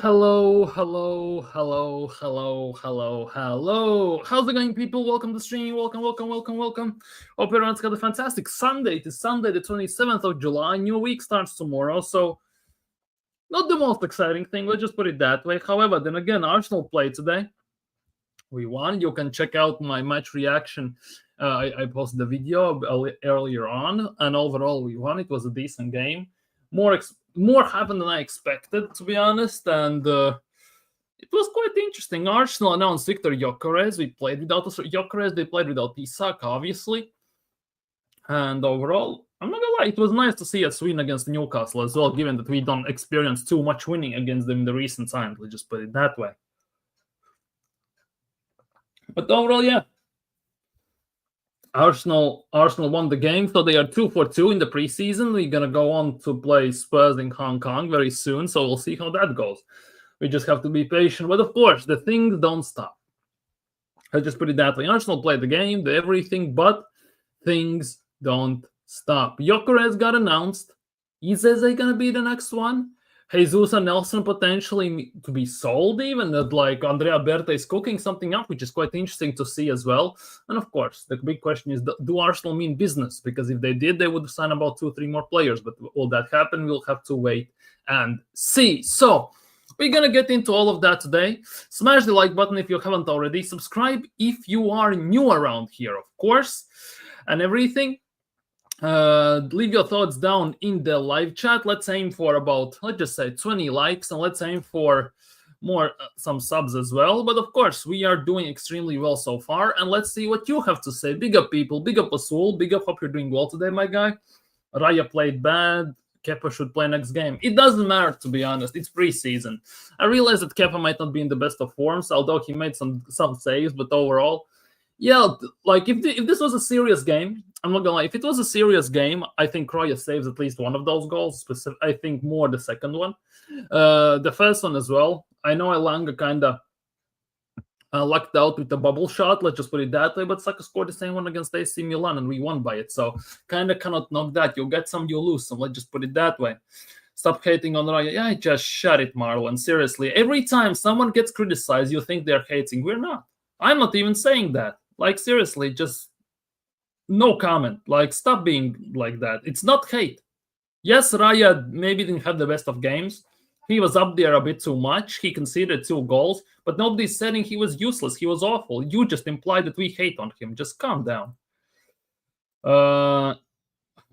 Hello, hello, hello, hello, hello, hello. How's it going, people? Welcome to the stream. Welcome. Hope everyone's got a fantastic Sunday. It is Sunday, the 27th of July. New week starts tomorrow, so not the most exciting thing. Let's just put it that way. However, then again, Arsenal played today. We won. You can check out my match reaction. I posted the video earlier on, and overall, we won. It was a decent game. More happened than I expected, to be honest, and it was quite interesting. Arsenal announced Viktor Gyökeres. We played without Gyokeres. They played without Isak, obviously. And overall, I'm not gonna lie, it was nice to see us win against Newcastle as well, given that we don't experience too much winning against them in the recent times. Let's just put it that way. But overall, yeah. Arsenal won the game, so they are 2-2 in the preseason. We're gonna go on to play Spurs in Hong Kong very soon, so we'll see how that goes. We just have to be patient, but of course, the things don't stop. I just put it that way. Arsenal played the game, the everything, but things don't stop. Gyokeres got announced. Eze gonna be the next one. Jesus and Nelson potentially to be sold, even that like Andrea Berta is cooking something up, which is quite interesting to see as well. And of course, the big question is, do Arsenal mean business? Because if they did, they would sign about 2-3 more players. But will that happen? We'll have to wait and see. So we're going to get into all of that today. Smash the like button if you haven't already. Subscribe if you are new around here, of course, and everything. Leave your thoughts down in the live chat. Let's aim for about, let's just say 20 likes, and let's aim for more some subs as well. But of course, we are doing extremely well so far, and let's see what you have to say. Big up, people. Big up, Asul. Big up. Hope you're doing well today, my guy. Raya played bad. Kepa should play next game. It doesn't matter, to be honest. It's preseason. I realize that Kepa might not be in the best of forms, although he made some saves, but overall, yeah, like if this was a serious game, I'm not gonna lie. If it was a serious game, I think Raya saves at least one of those goals. I think more the second one, the first one as well. I know Elanga kind of lucked out with the bubble shot. Let's just put it that way. But Saka scored the same one against AC Milan, and we won by it. So kind of cannot knock that. You get some, you lose some. Let's just put it that way. Stop hating on Raya. Yeah, just shut it, Marlon. Seriously, every time someone gets criticized, you think they're hating. We're not. I'm not even saying that. Like, seriously, just no comment. Like, stop being like that. It's not hate. Yes, Raya maybe didn't have the best of games. He was up there a bit too much. He conceded 2 goals, but nobody's saying he was useless. He was awful. You just implied that we hate on him. Just calm down.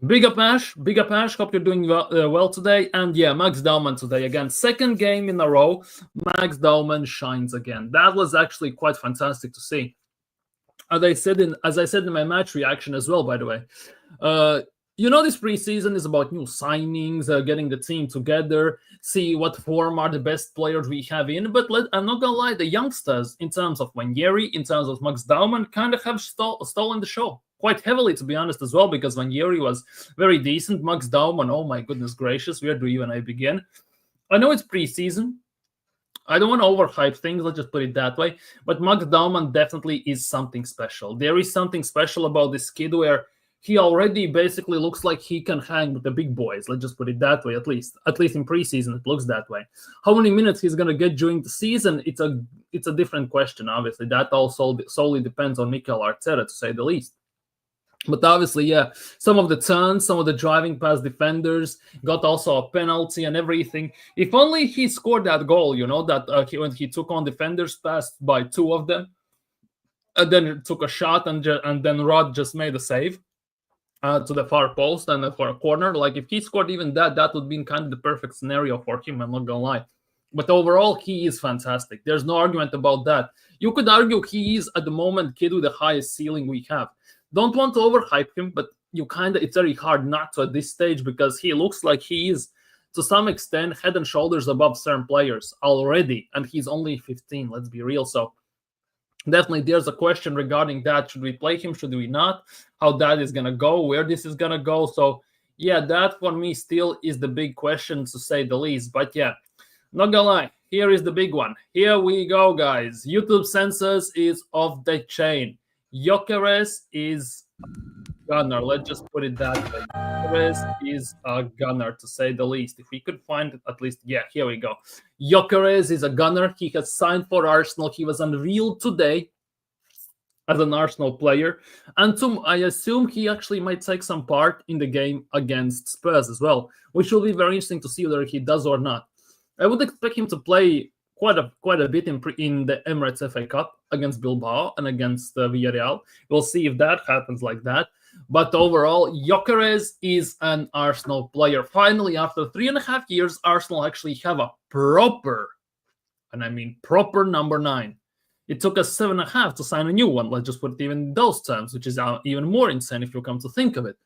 Big up, Ash. Big up, Ash. Hope you're doing well today. And yeah, Max Dowman today again. Second game in a row, Max Dowman shines again. That was actually quite fantastic to see. As I said in my match reaction as well, by the way, this preseason is about new signings, getting the team together, see what form are the best players we have in. But I'm not gonna lie, the youngsters, in terms of Wanjeri, in terms of Max Dowman, kind of have stolen the show quite heavily, to be honest, as well. Because Wanjeri was very decent, Max Dowman, oh my goodness gracious, where do even I begin? I know it's preseason. I don't want to overhype things, let's just put it that way. But Max Dowman definitely is something special. There is something special about this kid where he already basically looks like he can hang with the big boys. Let's just put it that way, at least in preseason, it looks that way. How many minutes he's going to get during the season, it's a different question, obviously. That also solely depends on Mikel Arteta, to say the least. But obviously, yeah, some of the turns, some of the driving past defenders, got also a penalty and everything. If only he scored that goal, that when he took on defenders, passed by 2 of them, and then took a shot, and then Rod just made a save to the far post and for a corner. Like, if he scored even that would be kind of the perfect scenario for him, I'm not going to lie. But overall, he is fantastic. There's no argument about that. You could argue he is, at the moment, kid with the highest ceiling we have. Don't want to overhype him, but it's very hard not to at this stage, because he looks like he is, to some extent, head and shoulders above certain players already, and he's only 15, let's be real. So definitely there's a question regarding that. Should we play him? Should we not? How that is going to go, where this is going to go. So yeah, that for me still is the big question, to say the least. But yeah, not gonna lie, here is the big one. Here we go, guys. YouTube census is off the chain. Gyokeres is gunner. Let's just put it that way. Gyokeres is a gunner, to say the least. If we could find it, at least, yeah, here we go. Gyokeres is a gunner. He has signed for Arsenal. He was unveiled today as an Arsenal player, and I assume he actually might take some part in the game against Spurs as well, which will be very interesting to see whether he does or not. I would expect him to play quite a bit in the Emirates FA Cup against Bilbao and against Villarreal. We'll see if that happens like that. But overall, Gyokeres is an Arsenal player. Finally, after 3.5 years, Arsenal actually have a proper, and I mean proper, number 9. It took us 7.5 to sign a new one. Let's just put it even in those terms, which is even more insane if you come to think of it.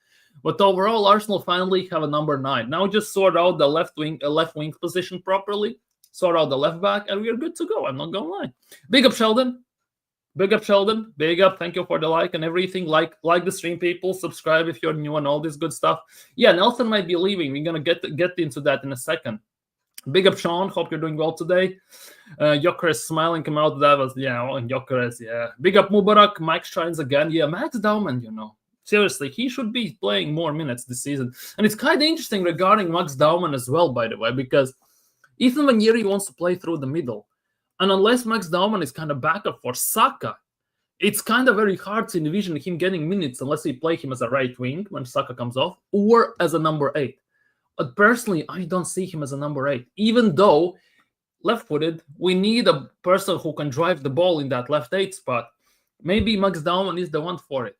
But overall, Arsenal finally have a number 9. Now just sort out the left wing position properly, sort out the left back, and we are good to go. I'm not gonna lie. Big up Sheldon. Big up Sheldon. Big up. Thank you for the like and everything. Like the stream, people. Subscribe if you're new and all this good stuff. Yeah, Nelson might be leaving. We're gonna get into that in a second. Big up, Sean. Hope you're doing well today. Gyokeres smiling, come out. That was, and Gyokeres, yeah. Big up, Mubarak. Mike shines again. Yeah, Max Dowman, Seriously, he should be playing more minutes this season. And it's kind of interesting regarding Max Dowman as well, by the way, because Ethan Vanieri wants to play through the middle. And unless Max Dowman is kind of backup for Saka, it's kind of very hard to envision him getting minutes unless we play him as a right wing when Saka comes off, or as a number 8. But personally, I don't see him as a number 8. Even though, left-footed, we need a person who can drive the ball in that left 8 spot. Maybe Max Dowman is the one for it.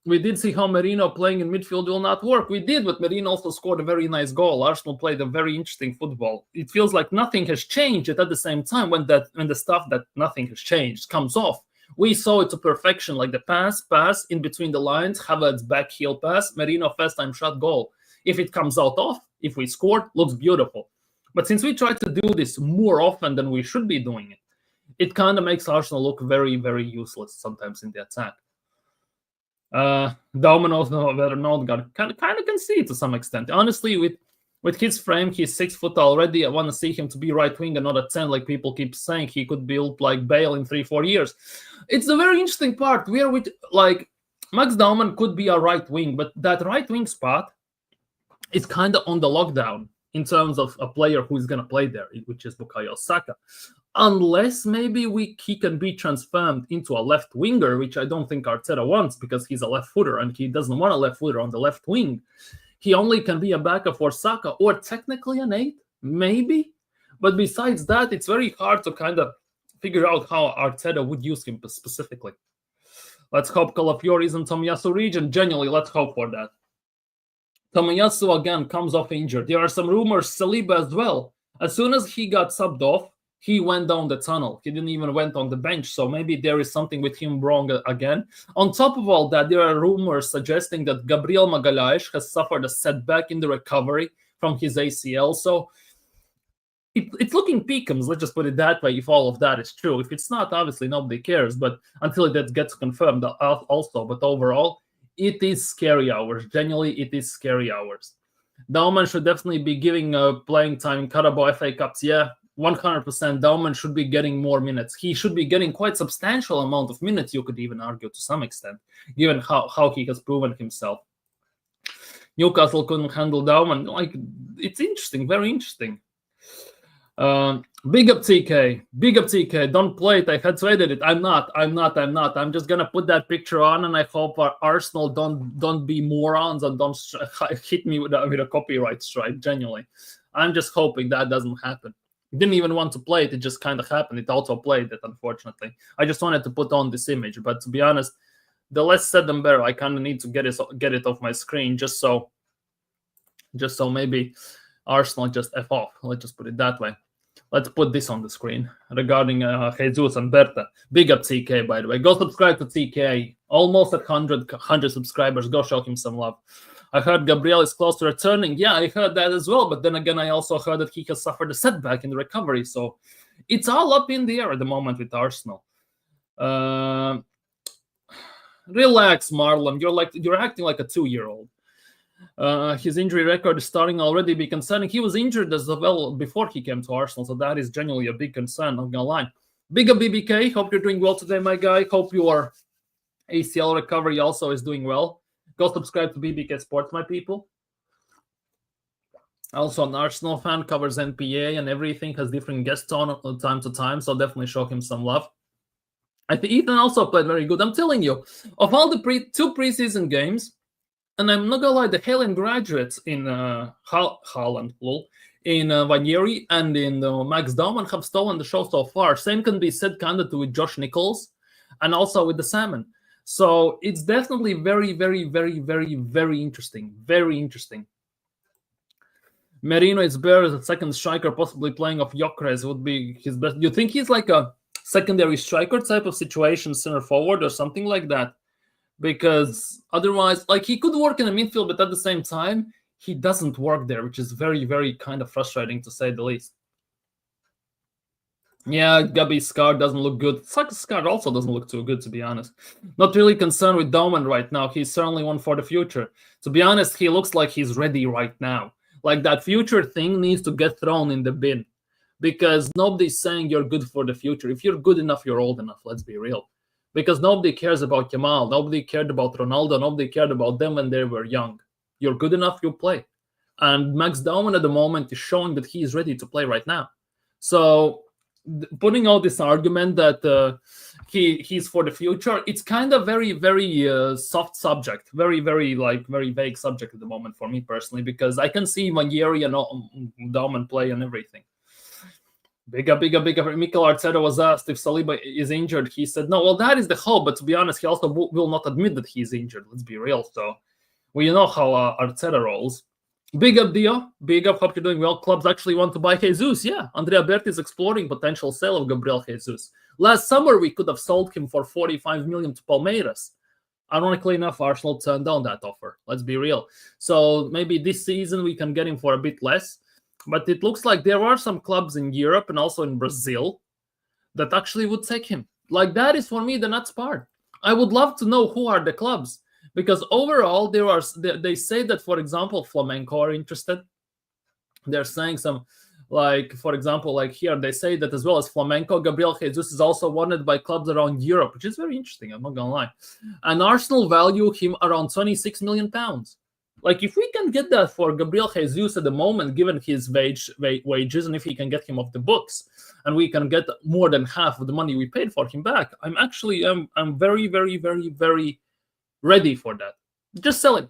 We did see how Merino playing in midfield will not work. We did, but Merino also scored a very nice goal. Arsenal played a very interesting football. It feels like nothing has changed, yet at the same time, when the stuff that nothing has changed comes off, we saw it to perfection, like the pass in between the lines, Havertz back heel pass, Merino first time shot goal. If it comes out off, if we scored, looks beautiful. But since we try to do this more often than we should be doing it, it kind of makes Arsenal look very, very useless sometimes in the attack. Dowman also Odegaard kind of can see it to some extent. Honestly, with his frame, he's 6 foot already. I want to see him to be right wing and not a 10, like people keep saying. He could build like Bale in 3-4 years. It's the very interesting part. We are with, like, Max Dowman could be a right wing, but that right wing spot is kind of on the lockdown in terms of a player who is going to play there, which is Bukayo Saka. Unless maybe he can be transformed into a left winger, which I don't think Arteta wants because he's a left footer and he doesn't want a left footer on the left wing. He only can be a backup for Saka, or technically an 8, maybe. But besides that, it's very hard to kind of figure out how Arteta would use him specifically. Let's hope Calafiori is in Tomiyasu region. Genuinely, let's hope for that. Tomiyasu again comes off injured. There are some rumors, Saliba as well. As soon as he got subbed off, he went down the tunnel. He didn't even went on the bench. So maybe there is something with him wrong again. On top of all that, there are rumors suggesting that Gabriel Magalhaes has suffered a setback in the recovery from his ACL. So it's looking peakums, let's just put it that way, if all of that is true. If it's not, obviously nobody cares. But until that gets confirmed also. But overall, it is scary hours. Genuinely, it is scary hours. Dowman should definitely be giving playing time in Carabao FA Cups. Yeah. 100% Dowman should be getting more minutes. He should be getting quite substantial amount of minutes, you could even argue to some extent, given how he has proven himself. Newcastle couldn't handle Dowman. Like, it's interesting, very interesting. Big up TK. Don't play it. I had to edit it. I'm not. I'm just gonna put that picture on, and I hope Arsenal don't be morons and don't hit me with a copyright strike. Genuinely, I'm just hoping that doesn't happen. Didn't even want to play it. It just kind of happened. It also played it, unfortunately. I just wanted to put on this image. But to be honest, the less said than better. I kind of need to get it off my screen just so maybe Arsenal just F off. Let's just put it that way. Let's put this on the screen regarding Jesus and Berta. Big up TK, by the way. Go subscribe to TK. Almost at 100 subscribers. Go show him some love. I heard Gabriel is close to returning. Yeah, I heard that as well. But then again, I also heard that he has suffered a setback in the recovery. So it's all up in the air at the moment with Arsenal. Relax, Marlon. You're acting like a 2-year-old. His injury record is starting already to be concerning. He was injured as well before he came to Arsenal. So that is genuinely a big concern. I'm not going to lie. Big up BBK. Hope you're doing well today, my guy. Hope you are ACL recovery also is doing well. Go subscribe to BBK Sports, my people. Also, an Arsenal fan, covers NPA and everything, has different guests on time to time, so definitely show him some love. I think Ethan also played very good. I'm telling you, of all the two preseason games, and I'm not gonna lie, the Haaland graduates in Haaland, in Vanieri and in Max Dowman have stolen the show so far. Same can be said kind of with Josh Nichols and also with the Salmon. So it's definitely very, very, very, very, very interesting. Very interesting. Merino is better as a second striker, possibly playing off Gyokeres would be his best. You think he's like a secondary striker type of situation, center forward or something like that? Because otherwise, like, he could work in the midfield, but at the same time, he doesn't work there, which is very, very kind of frustrating to say the least. Yeah, Gabi's Scar doesn't look good. Scar also doesn't look too good, to be honest. Not really concerned with Dowman right now. He's certainly one for the future. To be honest, he looks like he's ready right now. Like, that future thing needs to get thrown in the bin. Because nobody's saying you're good for the future. If you're good enough, you're old enough. Let's be real. Because nobody cares about Yamal. Nobody cared about Ronaldo. Nobody cared about them when they were young. You're good enough, you play. And Max Dowman at the moment is showing that he is ready to play right now. So putting out this argument that he's for the future, it's kind of very, very soft subject. Very, very, very vague subject at the moment for me personally, because I can see Vanieri and Dowman play and everything. Big up. Mikel Arteta was asked if Saliba is injured. He said, no, well, that is the hope. But to be honest, he also will not admit that he's injured. Let's be real. So, well, you know how Arteta rolls. Big up, Dio. Big up. Hope you're doing well. Clubs actually want to buy Jesus. Yeah, Andrea Berti is exploring potential sale of Gabriel Jesus. Last summer, we could have sold him for 45 million to Palmeiras. Ironically enough, Arsenal turned down that offer. Let's be real. So maybe this season we can get him for a bit less. But it looks like there are some clubs in Europe and also in Brazil that actually would take him. Like, that is for me the nuts part. I would love to know who are the clubs. Because overall, they say that, for example, Flamenco are interested. They're saying some, like, for example, like here, they say that as well as Flamenco, Gabriel Jesus is also wanted by clubs around Europe, which is very interesting, I'm not going to lie. And Arsenal value him around £26 million. Like, if we can get that for Gabriel Jesus at the moment, given his wages, and if he can get him off the books, and we can get more than half of the money we paid for him back, I'm very, very, very, very ready for that. Just sell him.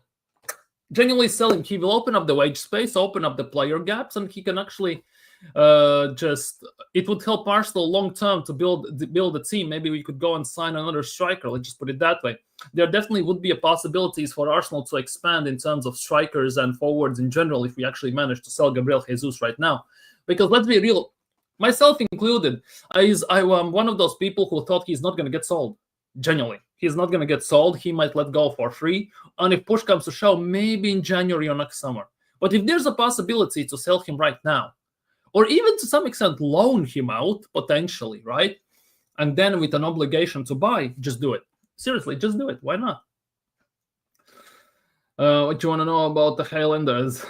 Genuinely sell him. He will open up the wage space, open up the player gaps, and he can actually it would help Arsenal long term to build a team. Maybe we could go and sign another striker. Let's just put it that way. There definitely would be a possibilities for Arsenal to expand in terms of strikers and forwards in general if we actually manage to sell Gabriel Jesus right now. Because let's be real, myself included, I'm one of those people who thought he's not going to get sold. Genuinely, he's not going to get sold. He might let go for free, and if push comes to shove, maybe in January or next summer. But if there's a possibility to sell him right now, or even to some extent loan him out, potentially, right? And then with an obligation to buy, just do it. Seriously, just do it. Why not? What you want to know about the Highlanders?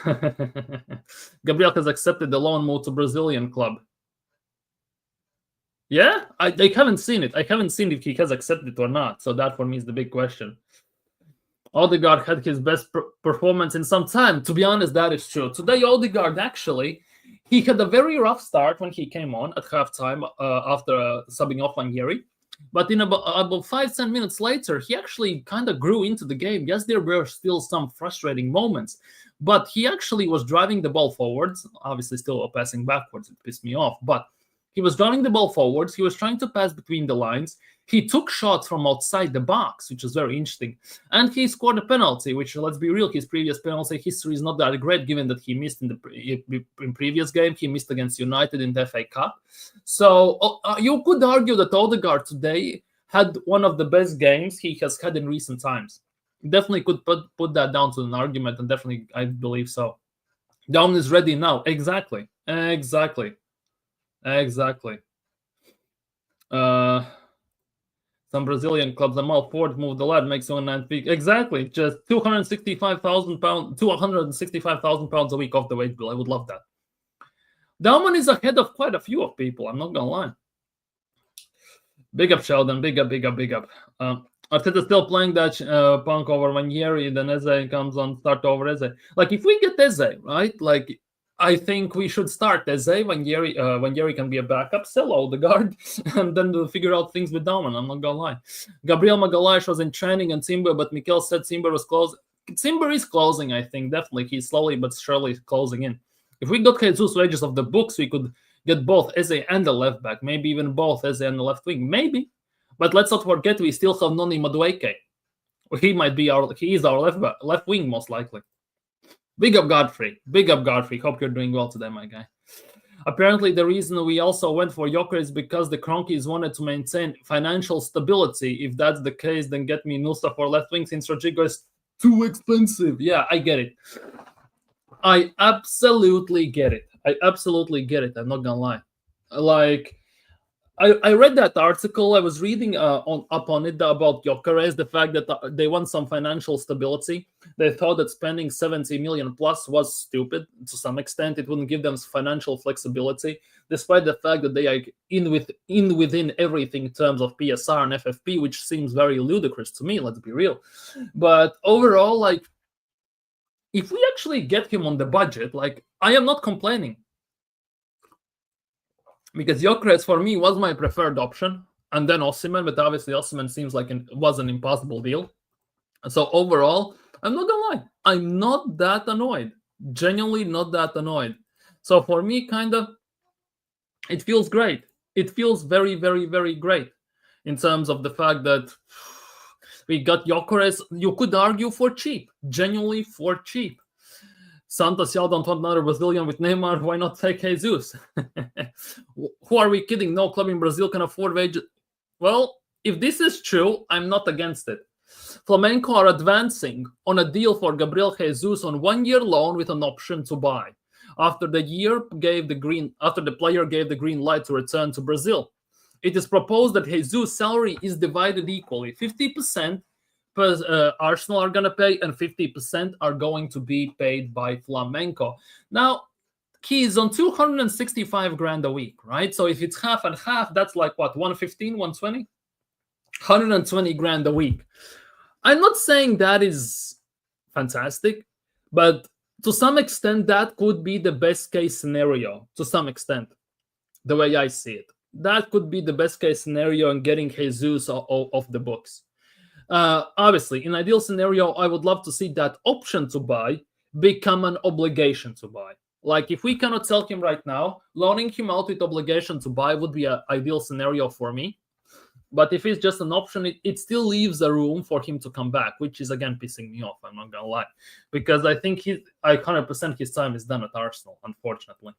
Gabriel has accepted the loan move to Brazilian club. Yeah? I haven't seen it. I haven't seen if he has accepted it or not. So that for me is the big question. Odegaard had his best performance in some time. To be honest, that is true. Today, Odegaard actually, he had a very rough start when he came on at halftime after subbing off Vanieri. But in about 5-10 minutes later, he actually kind of grew into the game. Yes, there were still some frustrating moments, but he actually was driving the ball forwards, obviously still passing backwards. It pissed me off, but he was driving the ball forwards. He was trying to pass between the lines. He took shots from outside the box, which was very interesting. And he scored a penalty, which, let's be real, his previous penalty history is not that great, given that he missed in previous game. He missed against United in the FA Cup. So you could argue that Odegaard today had one of the best games he has had in recent times. Definitely could put that down to an argument, and definitely I believe so. Down is ready now. Exactly. Some Brazilian clubs, Amal Ford moved the lad, makes 1.9 feet. Exactly. Just £265,000 a week off the wage bill. I would love that. Dowman is ahead of quite a few of people. I'm not going to lie. Big up, Sheldon. Big up. Arteta still playing that punk over Ranieri, then Eze comes on, start over Eze. Like, if we get Eze, right? Like, I think we should start Eze. Ranieri can be a backup, sell Odegaard, and then we'll figure out things with Dowman. I'm not gonna lie. Gabriel Magalhaes was in training and Timber, but Mikel said Timber was close. Timber is closing, I think, definitely. He's slowly but surely closing in. If we got Jesus wages of the books, we could get both Eze and the left back, maybe even both Eze and the left wing, maybe. But let's not forget we still have Noni Madueke. He is our left wing most likely. Big up Godfrey. Hope you're doing well today, my guy. Apparently, the reason we also went for Gyokeres is because the Cronkies wanted to maintain financial stability. If that's the case, then get me Nusa for left wing since Rodrigo is too expensive. Yeah, I get it. I absolutely get it. I'm not gonna lie. Like, I read that article. I was reading up on it about Gyokeres, the fact that they want some financial stability. They thought that spending 70 million plus was stupid to some extent. It wouldn't give them financial flexibility, despite the fact that they are within everything in terms of PSR and FFP, which seems very ludicrous to me. Let's be real. But overall, like, if we actually get him on the budget, like, I am not complaining. Because Gyokeres, for me, was my preferred option. And then Osimhen, but obviously Osimhen seems like was an impossible deal. So overall, I'm not going to lie. I'm not that annoyed. Genuinely not that annoyed. So for me, kind of, it feels great. It feels very, very, very great in terms of the fact that we got Gyokeres. You could argue for cheap. Genuinely for cheap. Santos, y'all don't want another Brazilian with Neymar. Why not take Jesus? Who are we kidding? No club in Brazil can afford wages. Well, if this is true, I'm not against it. Flamengo are advancing on a deal for Gabriel Jesus on 1-year loan with an option to buy. After the player gave the green light to return to Brazil. It is proposed that Jesus' salary is divided equally. 50% Arsenal are going to pay, and 50% are going to be paid by Flamengo. Now, he is on 265 grand a week, right? So if it's half and half, that's like what, 115, 120? 120 grand a week. I'm not saying that is fantastic, but to some extent, that could be the best case scenario, to some extent, the way I see it. That could be the best case scenario in getting Jesus off the books. Obviously, in ideal scenario, I would love to see that option to buy become an obligation to buy. Like, if we cannot sell him right now, loaning him out with obligation to buy would be an ideal scenario for me. But if it's just an option, it still leaves a room for him to come back, which is, again, pissing me off. I'm not going to lie. Because I think 100% his time is done at Arsenal, unfortunately.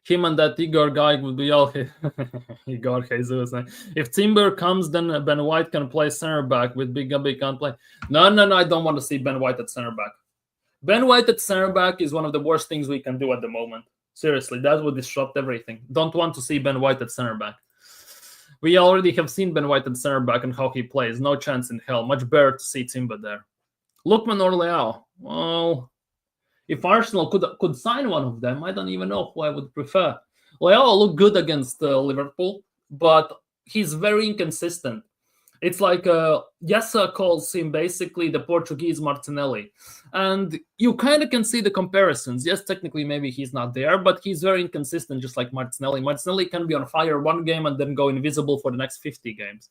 Him and that Igor guy would be all Igor Jesus. If Timber comes, then Ben White can play center back with Big Gabby can't play. No, I don't want to see Ben White at center back. Ben White at center back is one of the worst things we can do at the moment. Seriously, that would disrupt everything. Don't want to see Ben White at center back. We already have seen Ben White at center back and how he plays. No chance in hell. Much better to see Timber there. Lookman or Leao? Well, if Arsenal could sign one of them, I don't even know who I would prefer. Leao looked good against Liverpool, but he's very inconsistent. It's like Yessa calls him basically the Portuguese Martinelli. And you kind of can see the comparisons. Yes, technically maybe he's not there, but he's very inconsistent, just like Martinelli. Martinelli can be on fire one game and then go invisible for the next 50 games.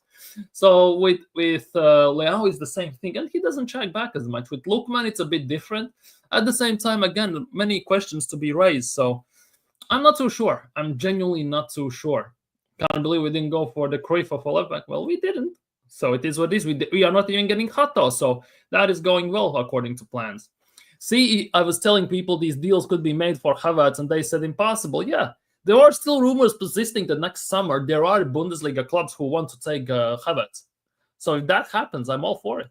So with Leao is the same thing, and he doesn't check back as much. With Lookman, it's a bit different. At the same time, again, many questions to be raised. So I'm not too sure. I'm genuinely not too sure. Can't believe we didn't go for the Cruyff of a left back. Well, we didn't. So it is what it is. We are not even getting Hato. So that is going well according to plans. See, I was telling people these deals could be made for Havertz, and they said impossible. Yeah, there are still rumors persisting that next summer there are Bundesliga clubs who want to take Havertz. So if that happens, I'm all for it.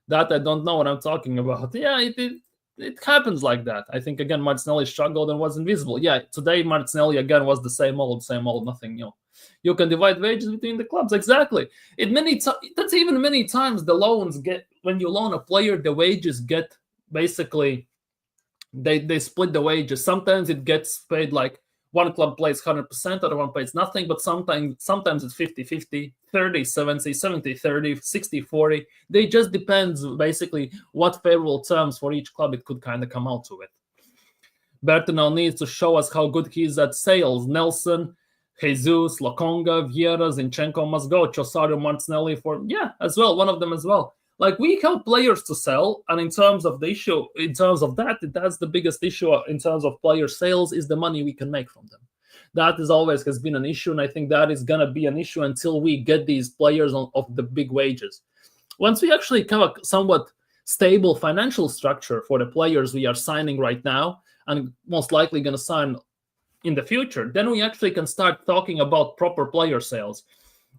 That I don't know what I'm talking about. Yeah, it happens like that. I think, again, Martinelli struggled and was invisible. Yeah, today Martinelli, again, was the same old, nothing new. You can divide wages between the clubs. Exactly. That's even many times the loans get, when you loan a player, the wages get basically, they split the wages. Sometimes it gets paid like one club plays 100%, other one plays nothing, but sometimes it's 50-50, 30-70, 70-30, 60-40. They just depends basically what favorable terms for each club it could kind of come out to it. Bertinel needs to show us how good he is at sales. Nelson, Jesus, Lokonga, Vieira, Zinchenko must go. Trossard, Martinelli as well, one of them as well. Like, we have players to sell, and in terms of the issue, in terms of that's the biggest issue in terms of player sales is the money we can make from them. That is always has been an issue, and I think that is going to be an issue until we get these players of the big wages. Once we actually have a somewhat stable financial structure for the players we are signing right now, and most likely going to sign in the future, then we actually can start talking about proper player sales.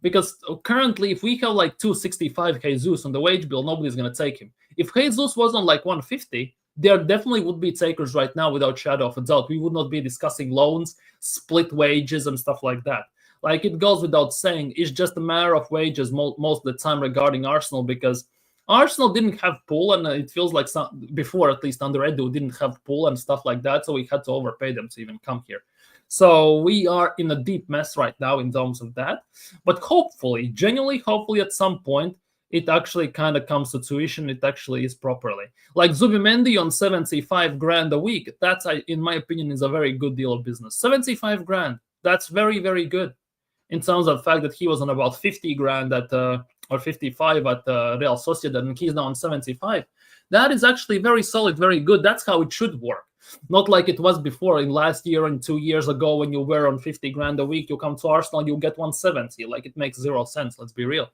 Because currently, if we have like 265 Jesus on the wage bill, nobody's going to take him. If Jesus was on like 150, there definitely would be takers right now without shadow of a doubt. We would not be discussing loans, split wages, and stuff like that. Like, it goes without saying, it's just a matter of wages most of the time regarding Arsenal, because Arsenal didn't have pool, and it feels like before, at least under Edu, didn't have pool and stuff like that, so we had to overpay them to even come here. So we are in a deep mess right now in terms of that. But hopefully, genuinely, hopefully at some point, it actually kind of comes to tuition. It actually is properly. Like Zubimendi on 75 grand a week, that's, in my opinion, is a very good deal of business. 75 grand, that's very, very good. In terms of the fact that he was on about 50 grand or 55 at Real Sociedad, and he's now on 75. That is actually very solid, very good. That's how it should work. Not like it was before in last year and 2 years ago when you were on 50 grand a week, you come to Arsenal, you get 170. Like, it makes zero sense, let's be real.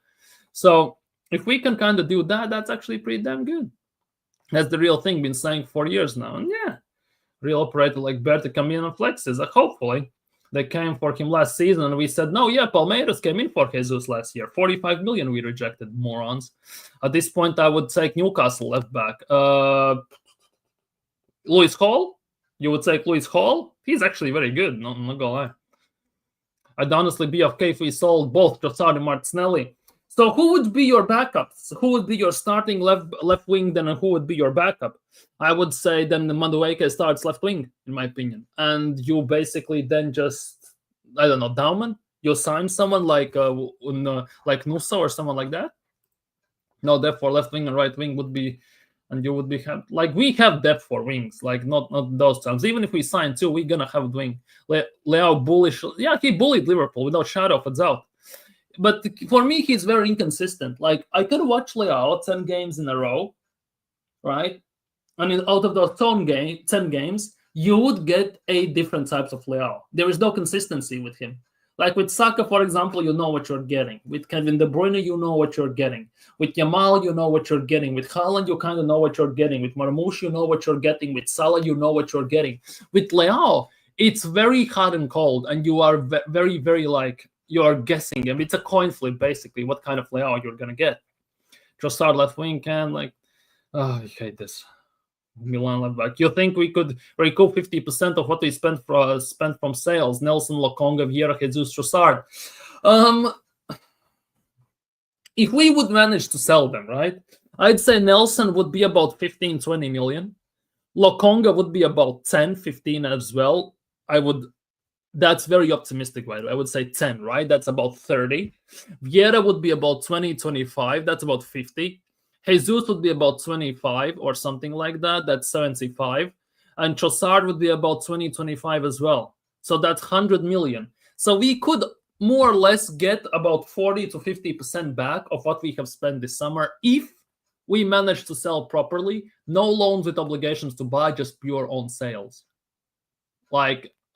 So if we can kind of do that, that's actually pretty damn good. That's the real thing, been saying for years now. And yeah, real operator like Berti come in and flexes. Hopefully. They came for him last season, and we said, no, yeah, Palmeiras came in for Jesus last year. 45 million we rejected, morons. At this point, I would take Newcastle left back. Lewis Hall? You would take Lewis Hall? He's actually very good, not gonna lie. I'd honestly be okay if we sold both Trossard and Martinelli. So who would be your backups? Who would be your starting left wing, then, and who would be your backup? I would say then the Madueke starts left wing, in my opinion. And you basically then just, I don't know, Dowman? You sign someone like Nusa or someone like that? No, therefore left wing and right wing would be, and you would be, like, we have depth for wings, like not those times. Even if we sign two, we're going to have wing. Leo bullish. Yeah, he bullied Liverpool without shadow of a doubt. But for me, he's very inconsistent. Like, I could watch Leo 10 games in a row, right? And out of those 10 games, you would get 8 different types of Leo. There is no consistency with him. Like with Saka, for example, you know what you're getting. With Kevin De Bruyne, you know what you're getting. With Yamal, you know what you're getting. With Haaland, you kind of know what you're getting. With Marmoush, you know what you're getting. With Salah, you know what you're getting. With Leo, it's very hot and cold, and you are very, very, like, you're guessing. I mean, it's a coin flip, basically, what kind of Leo you're going to get. Trossard left wing I hate this. Milan left back. You think we could recoup 50% of what we spent from sales? Nelson, Lokonga, Vieira, Jesus, Trossard. If we would manage to sell them, right? I'd say Nelson would be about 15, 20 million. Lokonga would be about 10, 15 as well. That's very optimistic, right? I would say 10, right? That's about 30. Vieira would be about 20, 25. That's about 50. Jesus would be about 25 or something like that. That's 75. And Trossard would be about 20, 25 as well. So that's 100 million. So we could more or less get about 40 to 50% back of what we have spent this summer if we manage to sell properly. No loans with obligations to buy, just pure own sales.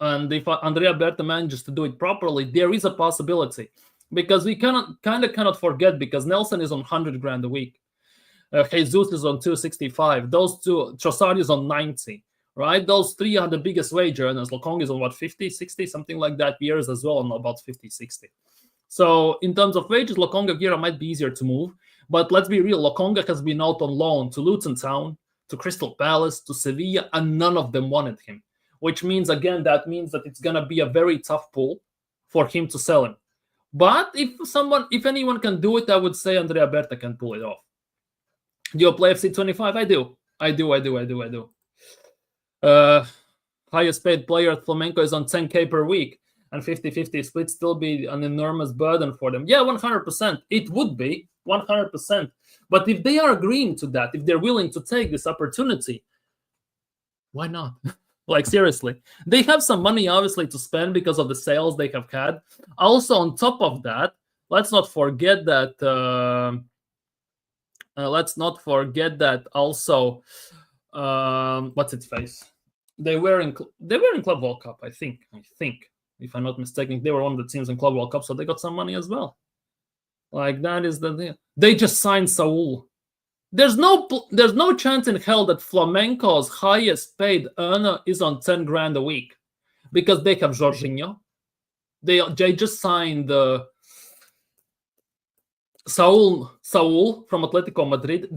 And if Andrea Berta manages to do it properly, there is a possibility. Because we cannot forget, because Nelson is on 100 grand a week. Jesus is on 265. Those two, Trossard is on 90, right? Those three are the biggest wage earners. Lokong is on what, 50, 60, something like that. Vieira's as well on about 50, 60. So in terms of wages, Lokonga, Vieira might be easier to move. But let's be real, Lokonga has been out on loan to Luton Town, to Crystal Palace, to Sevilla, and none of them wanted him. Which means, again, that it's going to be a very tough pull for him to sell him. But if anyone can do it, I would say Andrea Berta can pull it off. Do you play FC 25? I do. highest paid player at Flamenco is on 10K per week, and 50-50 split still be an enormous burden for them. Yeah, 100%. It would be 100%. But if they are agreeing to that, if they're willing to take this opportunity, why not? Like, seriously. They have some money, obviously, to spend because of the sales they have had. Also, on top of that, let's not forget that also, what's its face? They were in Club World Cup, I think, if I'm not mistaken. They were one of the teams in Club World Cup, so they got some money as well. Like, that is the thing. They just signed Saul. There's no chance in hell that Flamenco's highest paid earner is on 10 grand a week, because they have Jorginho. They just signed Saul from Atletico Madrid.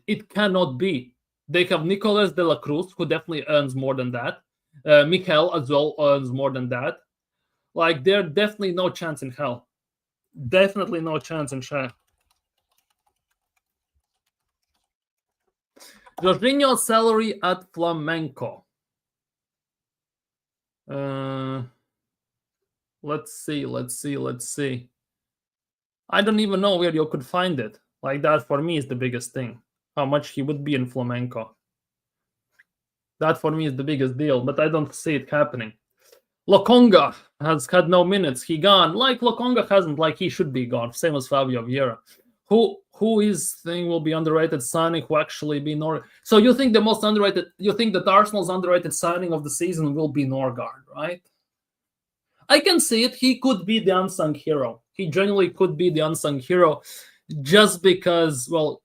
It cannot be. They have Nicolas de la Cruz, who definitely earns more than that. Mikel as well earns more than that. Like, there's definitely no chance in hell. Definitely no chance in hell. Jorginho's salary at Flamenco. Let's see. I don't even know where you could find it. Like, that for me is the biggest thing. How much he would be in Flamenco. That for me is the biggest deal, but I don't see it happening. Lokonga has had no minutes. He gone. Like, Lokonga hasn't, like, he should be gone. Same as Fabio Vieira. Who is thing will be underrated signing who actually be So you think the most underrated, you think that Arsenal's underrated signing of the season will be Norgard, right? I can see it. He could be the unsung hero. He genuinely could be the unsung hero, just because, well,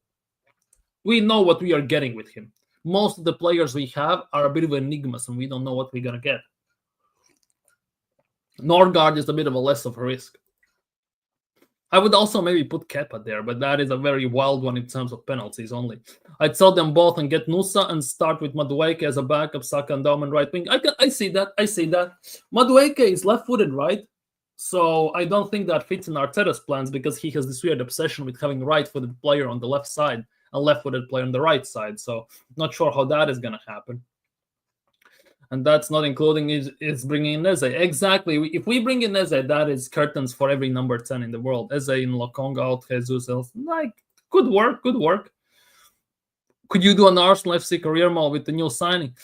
we know what we are getting with him. Most of the players we have are a bit of enigmas, and we don't know what we're going to get. Norgard is a bit of a less of a risk. I would also maybe put Kepa there, but that is a very wild one in terms of penalties only. I'd sell them both and get Nusa and start with Madueke as a backup, Saka and Dowman right wing. I see that. Madueke is left-footed, right? So I don't think that fits in Arteta's plans, because he has this weird obsession with having right-footed player on the left side and left-footed player on the right side. So not sure how that is going to happen. And that's not including is bringing in Eze. Exactly. If we bring in Eze, that is curtains for every number 10 in the world. Eze in Lokonga, out Jesus, like, good work. Could you do an Arsenal FC career mode with the new signing?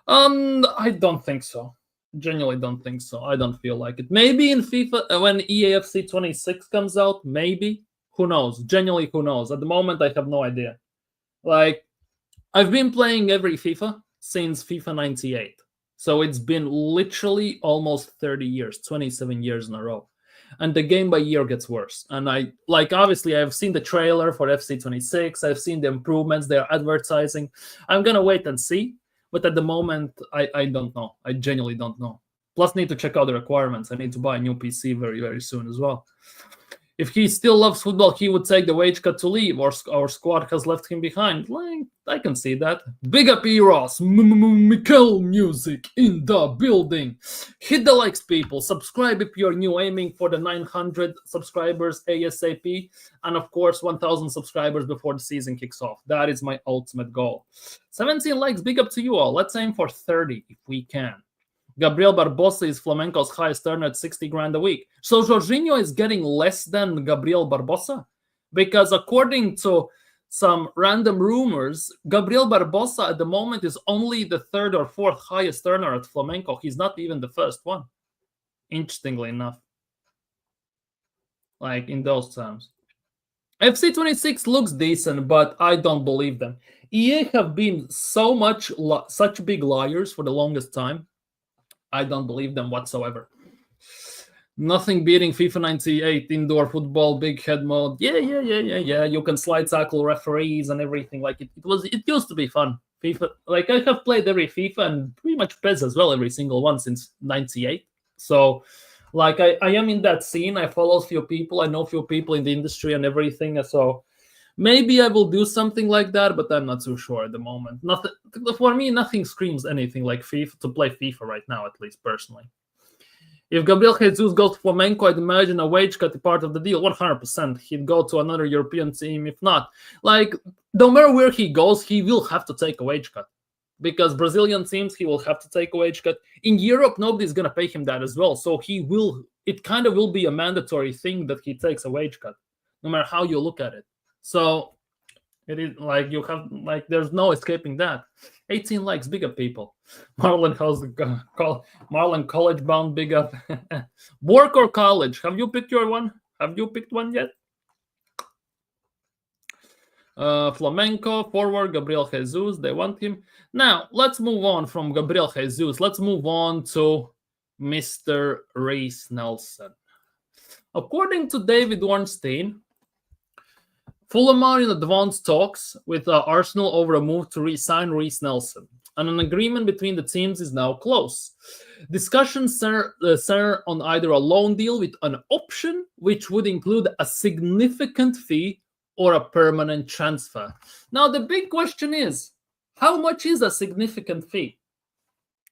I don't think so. Genuinely don't think so. I don't feel like it. Maybe in FIFA, when EAFC 26 comes out, maybe. Who knows? Genuinely, who knows? At the moment, I have no idea. Like, I've been playing every FIFA since FIFA 98. So it's been literally almost 30 years, 27 years in a row. And the game by year gets worse. And obviously, I've seen the trailer for FC 26. I've seen the improvements they're advertising. I'm going to wait and see. But at the moment, I don't know. I genuinely don't know. Plus, need to check out the requirements. I need to buy a new PC very, very soon as well. If he still loves football, he would take the wage cut to leave, or our squad has left him behind. Like, I can see that. Big up Eros, Mikel music in the building. Hit the likes, people. Subscribe if you're new, aiming for the 900 subscribers ASAP. And of course, 1,000 subscribers before the season kicks off. That is my ultimate goal. 17 likes, big up to you all. Let's aim for 30 if we can. Gabriel Barbosa is Flamenco's highest earner at 60 grand a week. So Jorginho is getting less than Gabriel Barbosa? Because according to some random rumors, Gabriel Barbosa at the moment is only the third or fourth highest earner at Flamenco. He's not even the first one. Interestingly enough. Like, in those terms. FC 26 looks decent, but I don't believe them. EA have been such big liars for the longest time. I don't believe them whatsoever. Nothing beating FIFA 98 indoor football, big head mode. Yeah. You can slide tackle referees and everything. Like, it used to be fun. FIFA, like, I have played every FIFA and pretty much PES as well, every single one since 98. So, like, I am in that scene. I follow a few people. I know a few people in the industry and everything. So maybe I will do something like that, but I'm not too sure at the moment. Nothing for me. Nothing screams anything like FIFA to play FIFA right now, at least personally. If Gabriel Jesus goes to Flamenco, I'd imagine a wage cut is part of the deal. 100%. He'd go to another European team. If not, like, no matter where he goes, he will have to take a wage cut. because Brazilian teams, he will have to take a wage cut. In Europe, nobody's going to pay him that as well. So it kind of will be a mandatory thing that he takes a wage cut, no matter how you look at it. So it is like there's no escaping that. 18 likes, big up people. Marlon college bound, big up. Work or college? Have you picked your one? Have you picked one yet? Flamenco forward Gabriel Jesus, they want him. Now let's move on from Gabriel Jesus. Let's move on to Mr. Reiss Nelson. According to David Ornstein, Fulham are in advanced talks with Arsenal over a move to re-sign Reiss Nelson, and an agreement between the teams is now close. Discussions center on either a loan deal with an option, which would include a significant fee, or a permanent transfer. Now, the big question is, how much is a significant fee?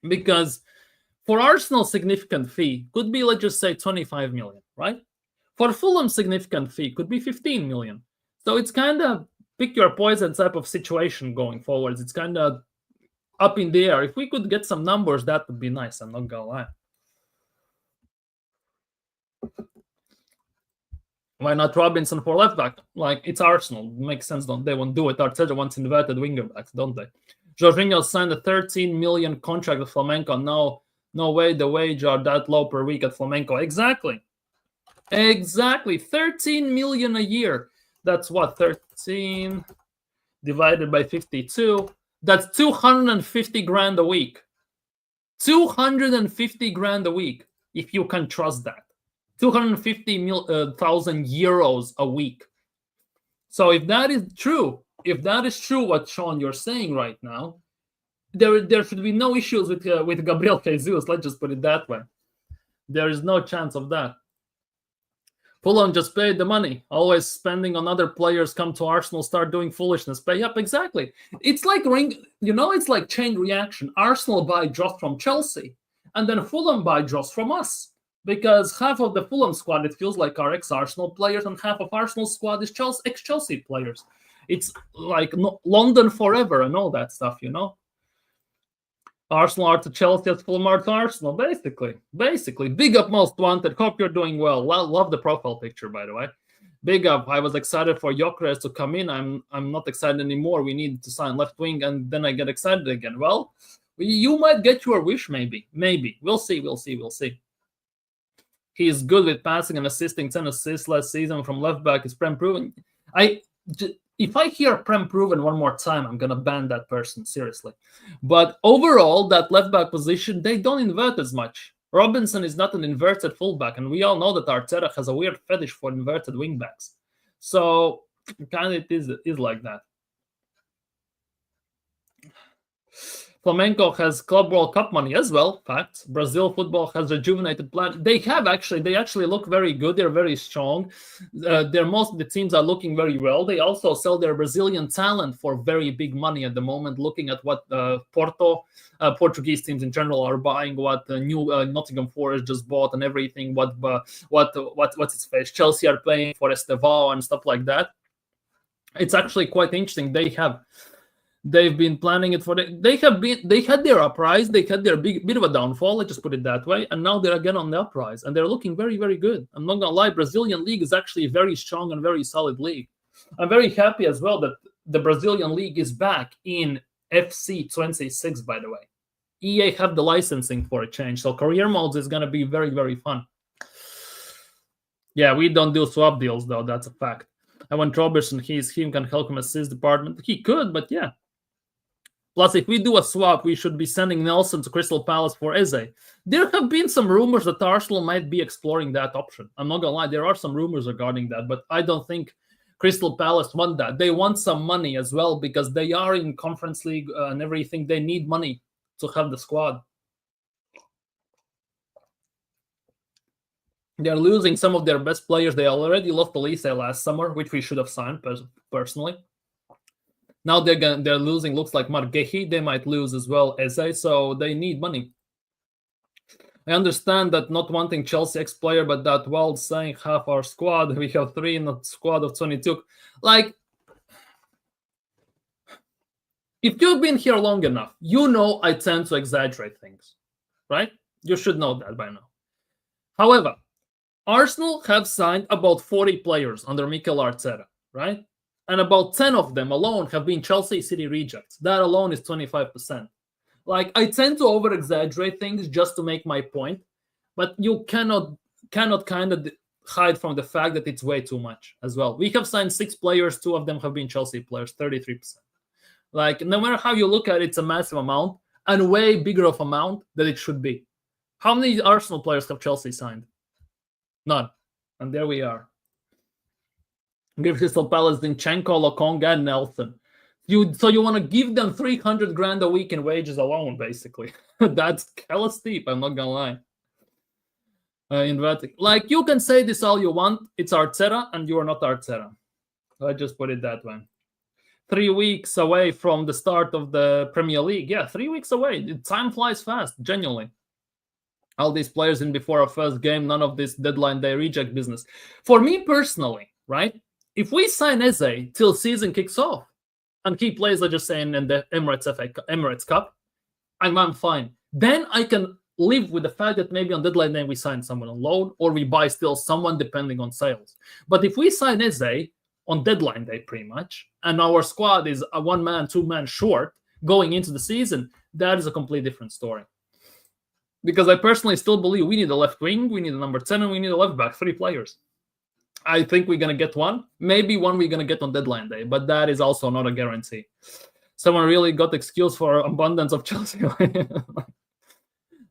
Because for Arsenal, significant fee could be, let's just say, 25 million, right? For Fulham, significant fee could be 15 million. So it's kind of pick your poison type of situation going forwards. It's kind of up in the air. If we could get some numbers, that would be nice. I'm not gonna lie. Why not Robinson for left back? Like, it's Arsenal. It makes sense, don't they? Won't do it. Arteta wants inverted winger backs, don't they? Jorginho signed a 13 million contract with Flamenco. No way the wage are that low per week at Flamenco. Exactly. 13 million a year. That's what, 13 divided by 52. That's 250 grand a week. 250 grand a week, if you can trust that. 250,000 euros a week. So if that is true, what Sean you're saying right now, there should be no issues with Gabriel Jesus. Let's just put it that way. There is no chance of that. Fulham just paid the money. Always spending on other players. Come to Arsenal, start doing foolishness. Pay up, exactly. It's like it's like chain reaction. Arsenal buy Joss from Chelsea, and then Fulham buy Joss from us. Because half of the Fulham squad, it feels like, are ex-Arsenal players, and half of Arsenal squad is ex-Chelsea players. It's like London forever and all that stuff, Arsenal are to Chelsea as Fulham are to Arsenal, basically. Big up Most Wanted. Hope you're doing well. Love the profile picture, by the way. Big up. I was excited for Gyokeres to come in. I'm not excited anymore. We need to sign left wing, and then I get excited again. Well, you might get your wish, maybe. We'll see. He is good with passing and assisting. 10 assists last season from left back. Is Prem proven? If I hear Prem proven one more time, I'm gonna ban that person, seriously. But overall, that left back position, they don't invert as much. Robinson is not an inverted fullback, and we all know that Arteta has a weird fetish for inverted wingbacks. So kind of it is like that. Flamenco has Club World Cup money as well. Fact. Brazil football has rejuvenated plan. They actually look very good. They're very strong. Most of the teams are looking very well. They also sell their Brazilian talent for very big money at the moment. Looking at what Portuguese teams in general are buying, what new Nottingham Forest just bought, and everything. What's its face? Chelsea are playing for Estevao and stuff like that. It's actually quite interesting. They've been planning it they had their uprise, they had their bit of a downfall, let's just put it that way, and now they're again on the uprise, and they're looking very, very good. I'm not gonna lie, Brazilian league is actually a very strong and very solid league. I'm very happy as well that the Brazilian league is back in FC 26, by the way. EA have the licensing for a change, so career modes is gonna be very, very fun. Yeah, we don't do swap deals though, that's a fact. I want Robertson, him can help him assist department. He could, but yeah. Plus, if we do a swap, we should be sending Nelson to Crystal Palace for Eze. There have been some rumors that Arsenal might be exploring that option. I'm not going to lie, there are some rumors regarding that, but I don't think Crystal Palace want that. They want some money as well because they are in Conference League and everything. They need money to have the squad. They're losing some of their best players. They already lost Elise last summer, which we should have signed personally. Now they're losing, looks like Margehi. They might lose as well, Eze, so they need money. I understand that not wanting Chelsea ex-player, but that while saying half our squad, we have 3 in a squad of 22. Like, If you've been here long enough, you know I tend to exaggerate things, right? You should know that by now. However, Arsenal have signed about 40 players under Mikel Arteta, right? And about 10 of them alone have been Chelsea City rejects. That alone is 25%. Like, I tend to over-exaggerate things just to make my point, but you cannot kind of hide from the fact that it's way too much as well. We have signed 6 players, 2 of them have been Chelsea players, 33%. Like, no matter how you look at it, it's a massive amount and way bigger of amount than it should be. How many Arsenal players have Chelsea signed? None. And there we are. Give Crystal Palace Zinchenko, Lokonga, and Nelson. So you want to give them 300 grand a week in wages alone, basically. That's hella steep, I'm not gonna lie. Like, you can say this all you want. It's Arteta, and you are not Arteta. I just put it that way. 3 weeks away from the start of the Premier League. Yeah, 3 weeks away. Time flies fast, genuinely. All these players in before our first game, none of this deadline day reject business. For me personally, right? If we sign Eze till season kicks off, and he plays, let's just say, in the Emirates Cup, I'm fine. Then I can live with the fact that maybe on deadline day we sign someone on loan, or we buy still someone depending on sales. But if we sign Eze on deadline day pretty much, and our squad is a 1-man, 2-man short going into the season, that is a completely different story. Because I personally still believe we need a left wing, we need a number 10, and we need a left back, 3 players. I think we're going to get one. Maybe one we're going to get on deadline day, but that is also not a guarantee. Someone really got excuse for abundance of Chelsea.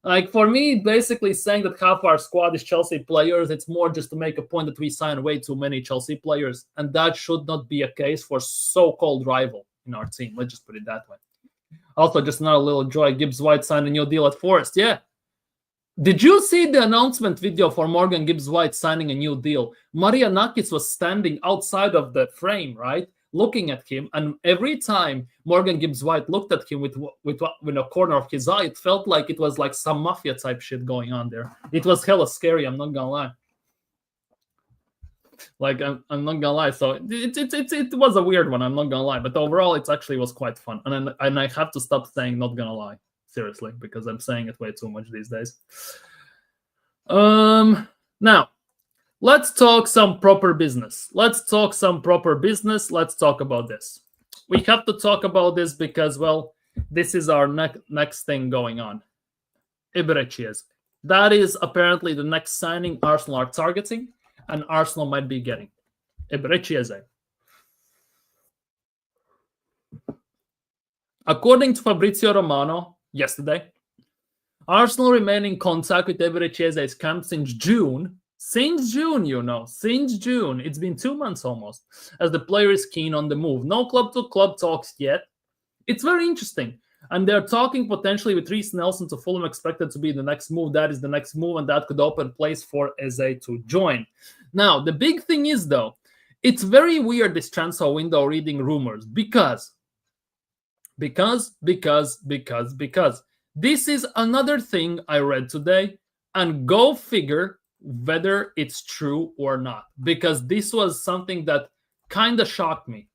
Like, for me, basically saying that half our squad is Chelsea players, it's more just to make a point that we sign way too many Chelsea players, and that should not be a case for so-called rival in our team. Let's just put it that way. Also, just another little joy. Gibbs White signed a new deal at Forest. Yeah. Did you see the announcement video for Morgan Gibbs White signing a new deal? Marianakis was standing outside of the frame, right? Looking at him, and every time Morgan Gibbs White looked at him with a corner of his eye, it felt like it was like some mafia type shit going on there. It was hella scary, I'm not gonna lie. Like, I'm not gonna lie. So it was a weird one, I'm not gonna lie. But overall, it actually was quite fun. And I have to stop saying not gonna lie. Seriously, because I'm saying it way too much these days. Now, let's talk some proper business. Let's talk about this. We have to talk about this because, well, this is our next thing going on. Eberechi Eze. That is apparently the next signing Arsenal are targeting, and Arsenal might be getting. Eberechi Eze. According to Fabrizio Romano, yesterday, Arsenal remain in contact with Eberechi Eze's camp since June. Since June. It's been 2 months almost, as the player is keen on the move. No club-to-club talks yet. It's very interesting. And they're talking potentially with Reiss Nelson to Fulham, expected to be the next move. That is the next move, and that could open place for Eze to join. Now, the big thing is, though, it's very weird, this transfer window, reading rumors, because this is another thing I read today, and go figure whether it's true or not, because this was something that kind of shocked me.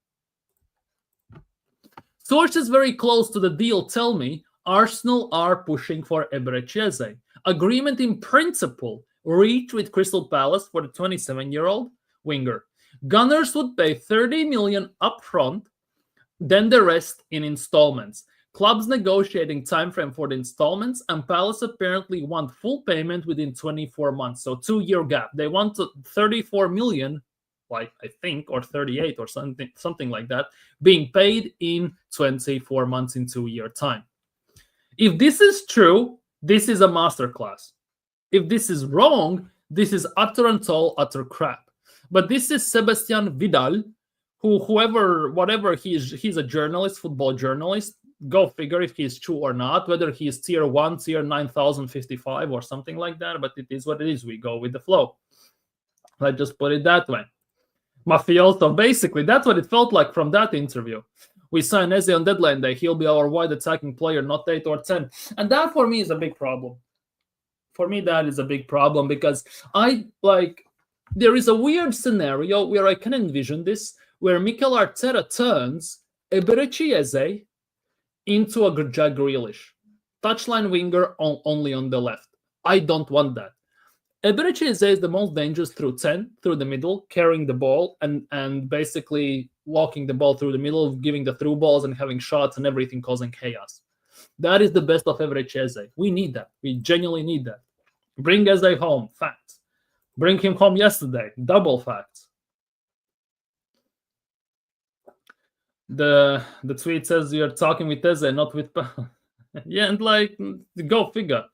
Sources very close to the deal tell me Arsenal are pushing for Eberechi Eze. Agreement in principle reached with Crystal Palace for the 27-year-old winger. Gunners would pay 30 million upfront, then the rest in installments. Clubs negotiating timeframe for the installments, and Palace apparently want full payment within 24 months. So 2-year gap. They want 34 million, like I think, or 38 or something like that, being paid in 24 months in 2-year time. If this is true, this is a masterclass. If this is wrong, this is utter crap. But this is Sebastian Vidal, whatever he's a journalist, football journalist. Go figure if he's true or not, whether he's tier 1, tier 9055 or something like that. But it is what it is. We go with the flow. Let's just put it that way. Mafioso, basically, that's what it felt like from that interview. We sign Eze on deadline day. He'll be our wide attacking player, not 8 or 10. And that for me is a big problem. For me, that is a big problem because there is a weird scenario where I can envision this, where Mikel Arteta turns Eberechi Eze into a Jack Grealish. Touchline winger only on the left. I don't want that. Eberechi Eze is the most dangerous through 10, through the middle, carrying the ball and basically walking the ball through the middle, giving the through balls and having shots and everything, causing chaos. That is the best of Eberechi Eze. We need that. We genuinely need that. Bring Eze home. Facts. Bring him home yesterday. Double facts. The tweet says you're talking with Eze, not with... Yeah, and like, go figure.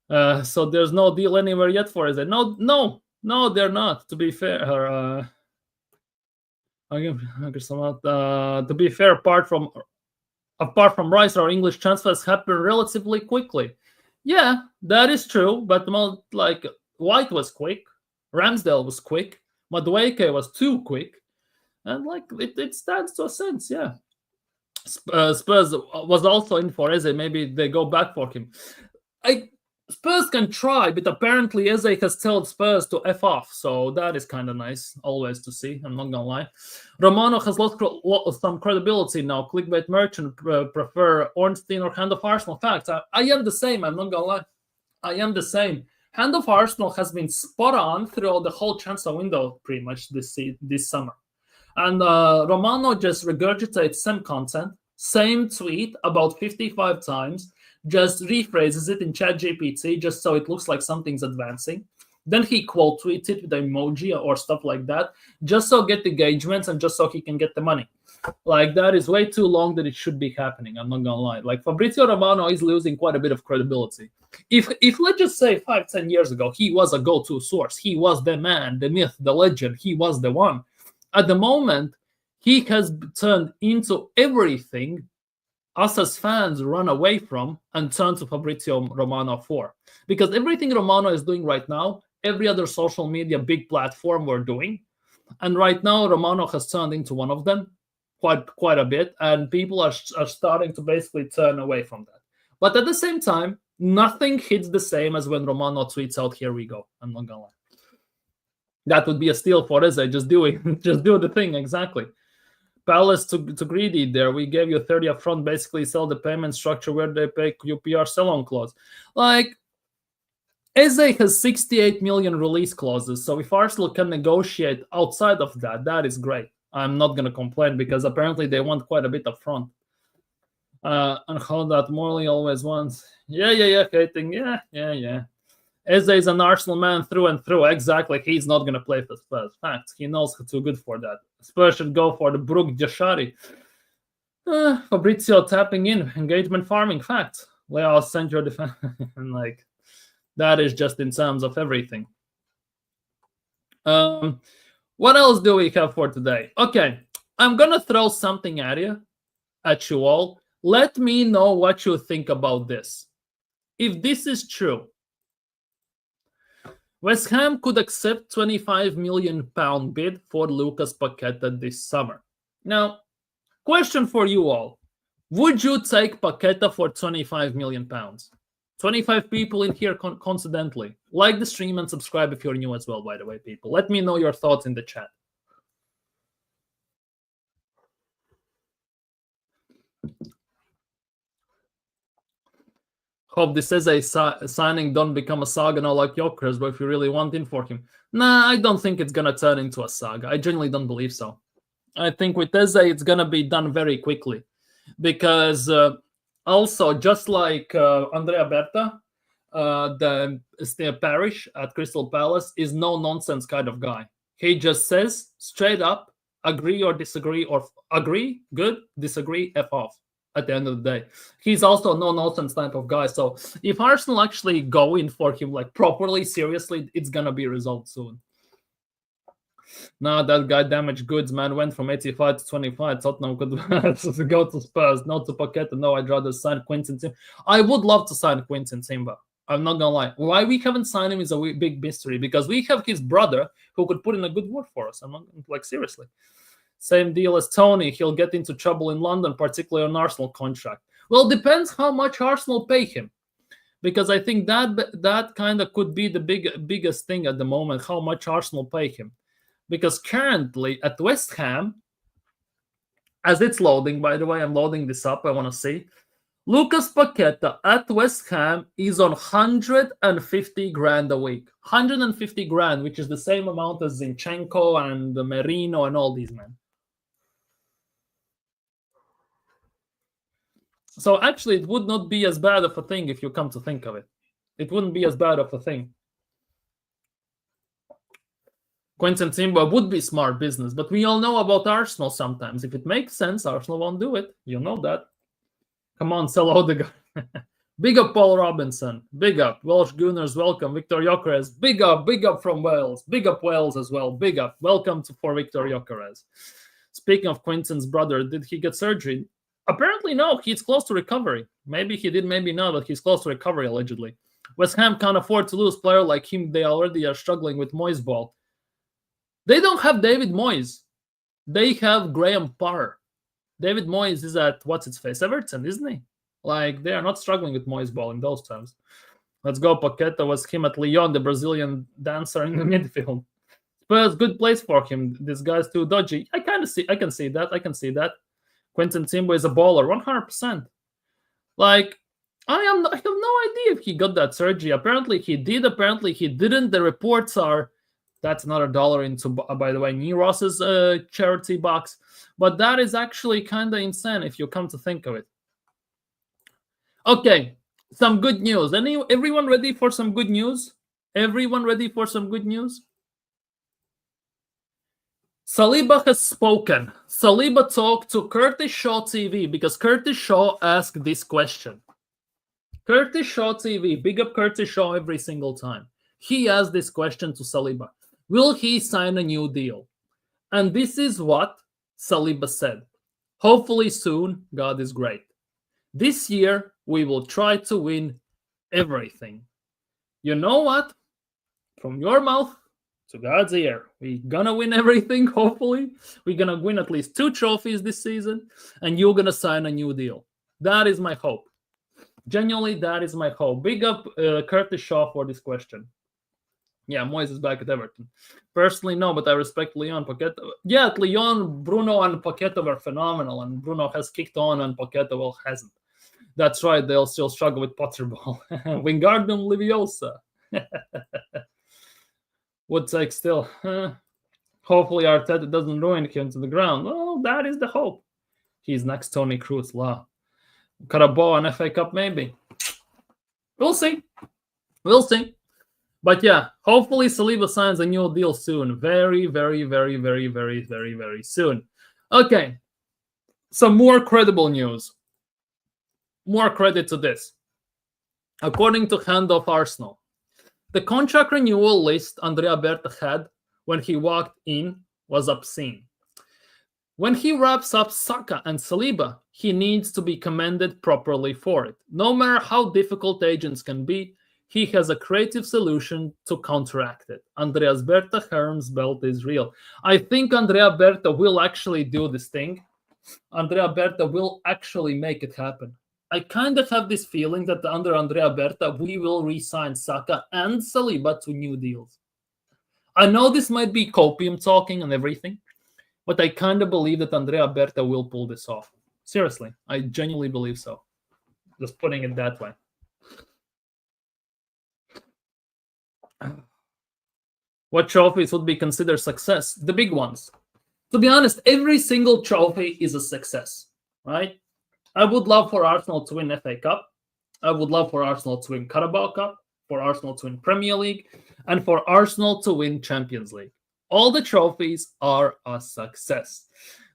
So there's no deal anywhere yet for Eze. No, they're not. To be fair, to be fair, apart from Reiss, our English transfers happen relatively quickly. Yeah, that is true. But like White was quick, Ramsdale was quick, Madueke was too quick, and like it stands to a sense. Yeah, Spurs was also in for Eze. Maybe they go back for him. Spurs can try, but apparently Eze has told Spurs to F off, so that is kind of nice, always to see, I'm not gonna lie. Romano has lost some credibility now. Clickbait merchant prefer Ornstein or Hand of Arsenal. Facts. I am the same, I'm not gonna lie. I am the same. Hand of Arsenal has been spot on throughout the whole transfer window pretty much this summer. And Romano just regurgitates same content, same tweet about 55 times, just rephrases it in ChatGPT just so it looks like something's advancing. Then he quote tweets it with an emoji or stuff like that, just so get engagements and just so he can get the money. Like, that is way too long that it should be happening. I'm not gonna lie. Like, Fabrizio Romano is losing quite a bit of credibility. If let's just say 5-10 years ago, he was a go-to source. He was the man, the myth, the legend. He was the one. At the moment, he has turned into everything us as fans run away from and turn to Fabrizio Romano for. Because everything Romano is doing right now, every other social media big platform we're doing. And right now, Romano has turned into one of them quite a bit. And people are starting to basically turn away from that. But at the same time, nothing hits the same as when Romano tweets out, "Here we go." I'm not going to lie. That would be a steal for Eze. Just do the thing, exactly. Palace to greedy there. We gave you 30 up front, basically sell the payment structure where they pay UPR sell-on clause. Like, Eze has 68 million release clauses, so if Arsenal can negotiate outside of that, that is great. I'm not going to complain because apparently they want quite a bit up front. And how that Morley always wants. Yeah, hating. Yeah. Eze is an Arsenal man through and through. Exactly. He's not going to play for Spurs. Facts. He knows he's too good for that. Spurs should go for the Brook Jashari. Fabrizio tapping in. Engagement farming. Facts. Leo sent your defense. And like, that is just in terms of everything. What else do we have for today? Okay. I'm going to throw something at you all. Let me know what you think about this. If this is true, West Ham could accept £25 million bid for Lucas Paquetá this summer. Now, question for you all. Would you take Paquetá for £25 million? 25 people in here coincidentally. Like the stream and subscribe if you're new as well, by the way, people. Let me know your thoughts in the chat. Hope this is a signing don't become a saga now like Gyokeres, but if you really want in for him. Nah, I don't think it's going to turn into a saga. I genuinely don't believe so. I think with Eze, it's going to be done very quickly. Because also, just like Andrea Berta, the parish at Crystal Palace is no-nonsense kind of guy. He just says straight up, agree or disagree, or agree, good, disagree, F off. At the end of the day, he's also a no-nonsense type of guy. So if Arsenal actually go in for him like properly, seriously, it's gonna be resolved soon. Now that guy damaged goods, man, went from 85 to 25. Tottenham could go to Spurs, not to Paquetá. No, I'd rather sign Quinton Timber. I would love to sign Quinton Timber. I'm not gonna lie. Why we haven't signed him is a big mystery because we have his brother who could put in a good word for us. I'm not like seriously. Same deal as Tony. He'll get into trouble in London, particularly on Arsenal contract. Well, depends how much Arsenal pay him. Because I think that kind of could be the biggest thing at the moment, how much Arsenal pay him. Because currently at West Ham, As it's loading, by the way, I'm loading this up. I want to see. Lucas Paquetá at West Ham is on 150 grand a week. 150 grand, which is the same amount as Zinchenko and Merino and all these men. So actually, it would not be as bad of a thing if you come to think of it. It wouldn't be as bad of a thing. Quentin Timber would be smart business, but we all know about Arsenal sometimes. If it makes sense, Arsenal won't do it. You know that. Come on, sell Odegaard. Big up Paul Robinson. Big up. Welsh Gooners, welcome. Viktor Gyökeres. Big up from Wales. Big up Wales as well. Big up. Welcome for Viktor Gyökeres. Speaking of Quentin's brother, did he get surgery? Apparently no. He's close to recovery. Maybe he did, maybe not, but he's close to recovery, allegedly. West Ham can't afford to lose a player like him. They already are struggling with Moyes ball. They don't have David Moyes. They have Graham Parr. David Moyes is at, what's its face, Everton, isn't he? Like, they are not struggling with Moyes ball in those terms. Let's go. Paquetá was him at Lyon, the Brazilian dancer in the midfield. But it's good place for him. This guy's too dodgy. I can see that. Quentin Timber is a baller, 100%. Like, I have no idea if he got that surgery. Apparently he did, apparently he didn't. The reports are, that's another $1 into, by the way, Ross's charity box. But that is actually kind of insane if you come to think of it. Okay, some good news. Everyone ready for some good news? Everyone ready for some good news? Saliba has spoken. Saliba talked to Curtis Shaw TV because Curtis Shaw asked this question. Curtis Shaw TV, big up Curtis Shaw every single time. He asked this question to Saliba. Will he sign a new deal? And this is what Saliba said. Hopefully soon, God is great. This year, we will try to win everything. You know what? From your mouth to God's ear, we're gonna win everything, hopefully. We're gonna win at least 2 trophies this season, and you're gonna sign a new deal. That is my hope. Genuinely, that is my hope. Big up Curtis Shaw for this question. Yeah, Moyes is back at Everton. Personally, no, but I respect Lyon, Paquetá. Yeah, at Lyon, Bruno and Paquetá were phenomenal, and Bruno has kicked on and Paquetá, well, hasn't. That's right, they'll still struggle with Potter ball. Wingardium Leviosa. Would take still. Hopefully Arteta doesn't ruin him to the ground. Well, that is the hope. He's next Tony Kroos. Wow. Carabao and FA Cup, maybe. We'll see. We'll see. But yeah, hopefully Saliba signs a new deal soon. Very, very, very, very, very, very, very soon. Okay. Some more credible news. More credit to this. According to Hand of Arsenal, the contract renewal list Andrea Berta had when he walked in was obscene. When he wraps up Saka and Saliba, he needs to be commended properly for it. No matter how difficult agents can be, he has a creative solution to counteract it. Andreas Berta Herm's belt is real. I think Andrea Berta will actually do this thing. Andrea Berta will actually make it happen. I kind of have this feeling that under Andrea Berta, we will re-sign Saka and Saliba to new deals. I know this might be copium talking and everything, but I kind of believe that Andrea Berta will pull this off. Seriously, I genuinely believe so. Just putting it that way. What trophies would be considered success? The big ones. To be honest, every single trophy is a success, right? I would love for Arsenal to win FA Cup. I would love for Arsenal to win Carabao Cup, for Arsenal to win Premier League, and for Arsenal to win Champions League. All the trophies are a success.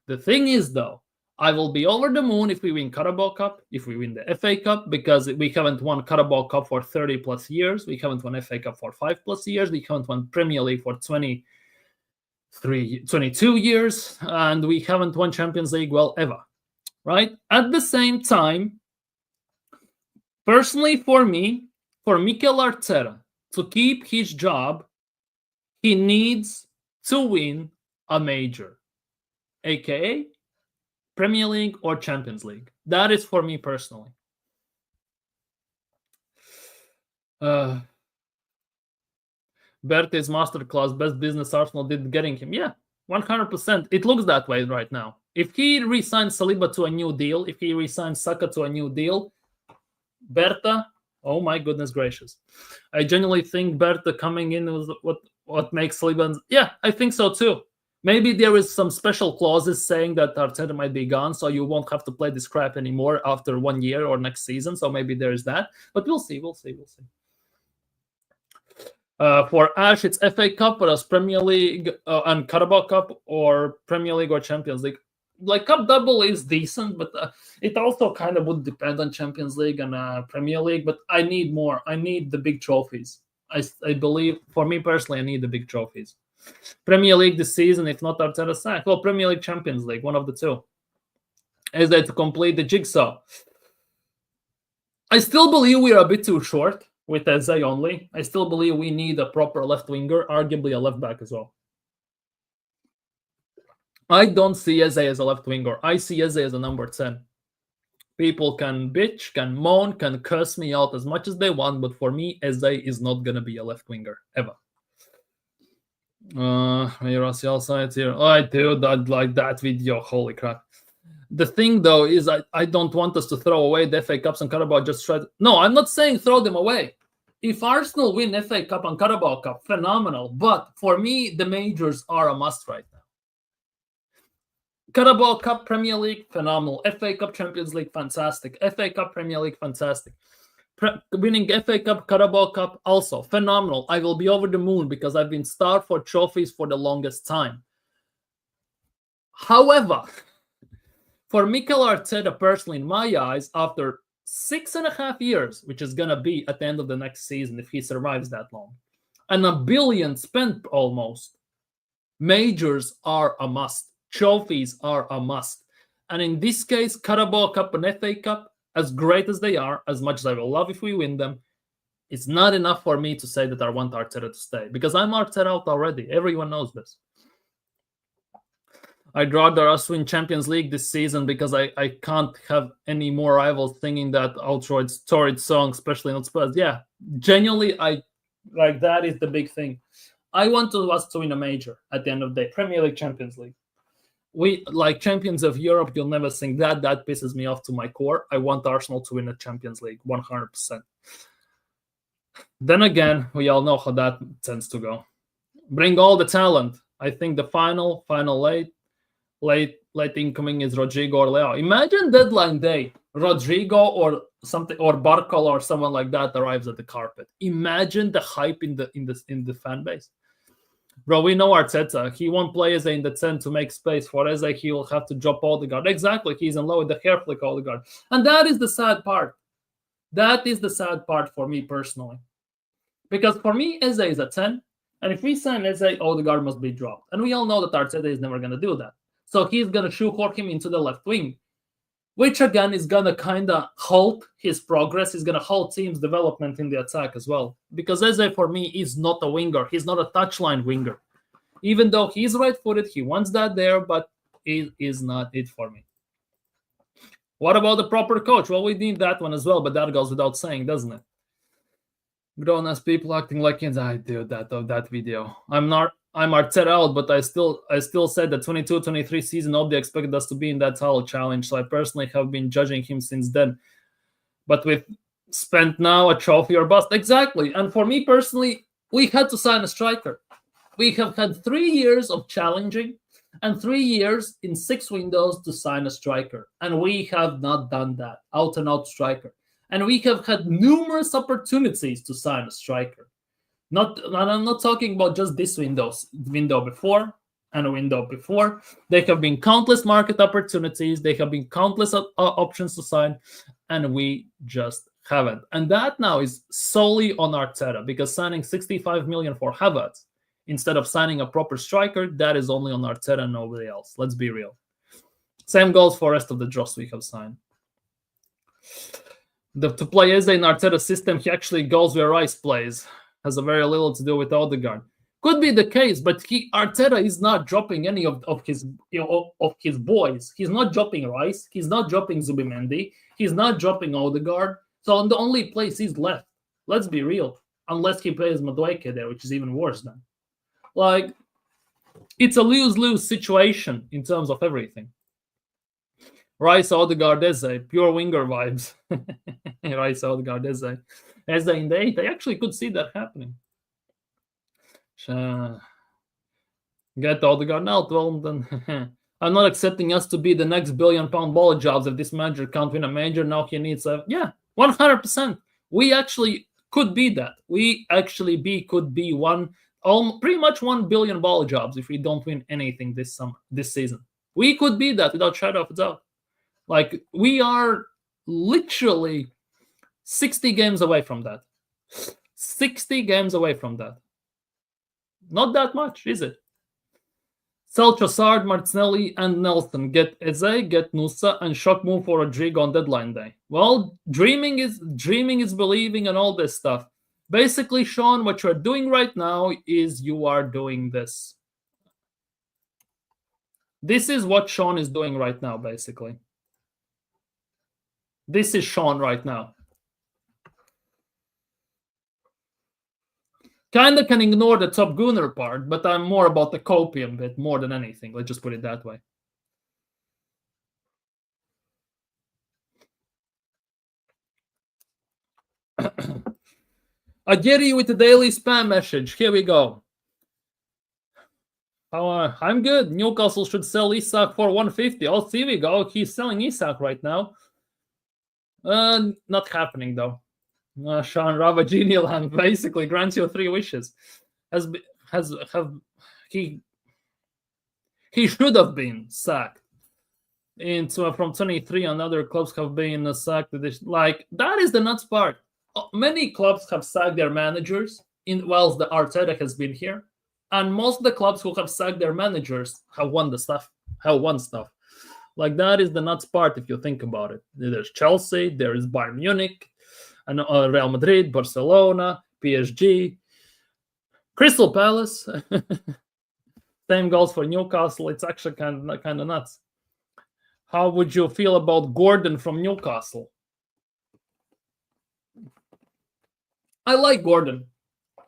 The thing is, though, I will be over the moon if we win Carabao Cup, if we win the FA Cup, because we haven't won Carabao Cup for 30 plus years. We haven't won FA Cup for 5 plus years. We haven't won Premier League for 22 years. And we haven't won Champions League, well, ever. Right? At the same time, personally for me, for Mikel Arteta to keep his job, he needs to win a major, aka Premier League or Champions League. That is for me personally. Berte's masterclass, best business Arsenal did getting him. Yeah, 100%. It looks that way right now. If he re-signs Saliba to a new deal, if he re-signs Saka to a new deal, Berta, oh my goodness gracious. I genuinely think Berta coming in was what makes Saliba... Yeah, I think so too. Maybe there is some special clauses saying that Arteta might be gone, so you won't have to play this crap anymore after 1 year or next season. So maybe there is that. But we'll see. For Ash, it's FA Cup, but as Premier League and Carabao Cup, or Premier League or Champions League. Like, Cup double is decent, but it also kind of would depend on Champions League and Premier League. But I need more. I need the big trophies. I believe, for me personally, I need the big trophies. Premier League this season, if not Arteta sack. Well, Premier League, Champions League, one of the two. Is that to complete the jigsaw? I still believe we are a bit too short with Eze only. I still believe we need a proper left winger, arguably a left back as well. I don't see Eze as a left winger. I see Eze as a number 10. People can bitch, can moan, can curse me out as much as they want, but for me, Eze is not going to be a left winger, ever. It's here. Oh, I do that, like that video. Holy crap. The thing, though, is I don't want us to throw away the FA Cups and Carabao. Just try to... No, I'm not saying throw them away. If Arsenal win FA Cup and Carabao Cup, phenomenal. But for me, the majors are a must right now. Carabao Cup, Premier League, phenomenal. FA Cup, Champions League, fantastic. FA Cup, Premier League, fantastic. Winning FA Cup, Carabao Cup, also phenomenal. I will be over the moon because I've been starved for trophies for the longest time. However, for Mikel Arteta personally, in my eyes, after 6.5 years, which is going to be at the end of the next season if he survives that long, and $1 billion spent almost, majors are a must. Trophies are a must. And in this case, Carabao Cup and FA Cup, as great as they are, as much as I will love if we win them, it's not enough for me to say that I want Arteta to stay. Because I'm Arteta out already. Everyone knows this. I'd rather us win Champions League this season because I can't have any more rivals singing that torrid song, especially not Spurs. Yeah, genuinely, that is the big thing. I want us to win a major at the end of the day. Premier League, Champions League. We, like champions of Europe, you'll never sing that. That pisses me off to my core. I want Arsenal to win a Champions League, 100%. Then again, we all know how that tends to go. Bring all the talent. I think the final late incoming is Rodrigo or Leo. Imagine deadline day, Rodrigo or something, or Barcola or someone like that arrives at the carpet. Imagine the hype in the fan base. Bro, we know Arteta. He won't play Eze in the 10 to make space. For Eze, he will have to drop Odegaard. Exactly. He's in low with the hair flick Odegaard. And that is the sad part. That is the sad part for me personally. Because for me, Eze is a 10. And if we sign Eze, Odegaard must be dropped. And we all know that Arteta is never going to do that. So he's going to shoehorn him into the left wing, which again is going to kind of halt his progress. He's going to halt team's development in the attack as well. Because Eze, for me, is not a winger. He's not a touchline winger. Even though he's right-footed, he wants that there, but it is not it for me. What about the proper coach? Well, we need that one as well, but that goes without saying, doesn't it? Grown-ass people acting like kids. I do that video. I'm Arteta out, but I still said that 22-23 season nobody expected us to be in that title challenge. So I personally have been judging him since then. But we've spent now a trophy or bust. Exactly. And for me personally, we had to sign a striker. We have had 3 years of challenging and 3 years in 6 windows to sign a striker. And we have not done that. Out and out striker. And we have had numerous opportunities to sign a striker. I'm not talking about just this window before and a window before. There have been countless market opportunities. There have been countless options to sign, and we just haven't. And that now is solely on Arteta, because signing 65 million for Havertz instead of signing a proper striker, that is only on Arteta and nobody else. Let's be real. Same goes for the rest of the dross we have signed. To play Eze in Arteta's system, he actually goes where Reiss plays. Has a very little to do with Odegaard. Could be the case, but Arteta is not dropping any of his boys. He's not dropping Reiss. He's not dropping Zubimendi. He's not dropping Odegaard. So the only place he's left, let's be real, unless he plays Madueke there, which is even worse then. Like, It's a lose-lose situation in terms of everything. Reiss, Odegaard, Eze, pure winger vibes. Reiss, Odegaard, Eze. Eze in the 8. I actually could see that happening. Get Odegaard out. Well, then I'm not accepting us to be the next billion-pound ball jobs if this manager can't win a major. Now he needs a... Yeah, 100%. We actually could be that. We actually could be pretty much 1 billion ball jobs if we don't win anything this season. We could be that without shadow of a doubt. Like, we are literally 60 games away from that. 60 games away from that. Not that much, is it? Sell Trossard, Martinelli, and Nelson. Get Eze, get Nusa, and shock move for Rodrigo on deadline day. Well, dreaming is believing and all this stuff. Basically, Sean, what you're doing right now is you are doing this. This is what Sean is doing right now, basically. This is Sean right now. Kind of can ignore the top Gooner part, but I'm more about the copium bit more than anything. Let's just put it that way. I get you with the daily spam message. Here we go. I'm good. Newcastle should sell Isak for 150. Oh, here we go. He's selling Isak right now. Not happening though. Sean Rava Genial Hand basically grants you 3 wishes. He should have been sacked. From 23, and other clubs have been sacked. Like, that is the nuts part. Many clubs have sacked their managers whilst the Arteta has been here, and most of the clubs who have sacked their managers have won stuff. Like, that is the nuts part if you think about it. There's Chelsea, there is Bayern Munich, and Real Madrid, Barcelona, PSG, Crystal Palace. Same goes for Newcastle. It's actually kind of nuts. How would you feel about Gordon from Newcastle? I like Gordon.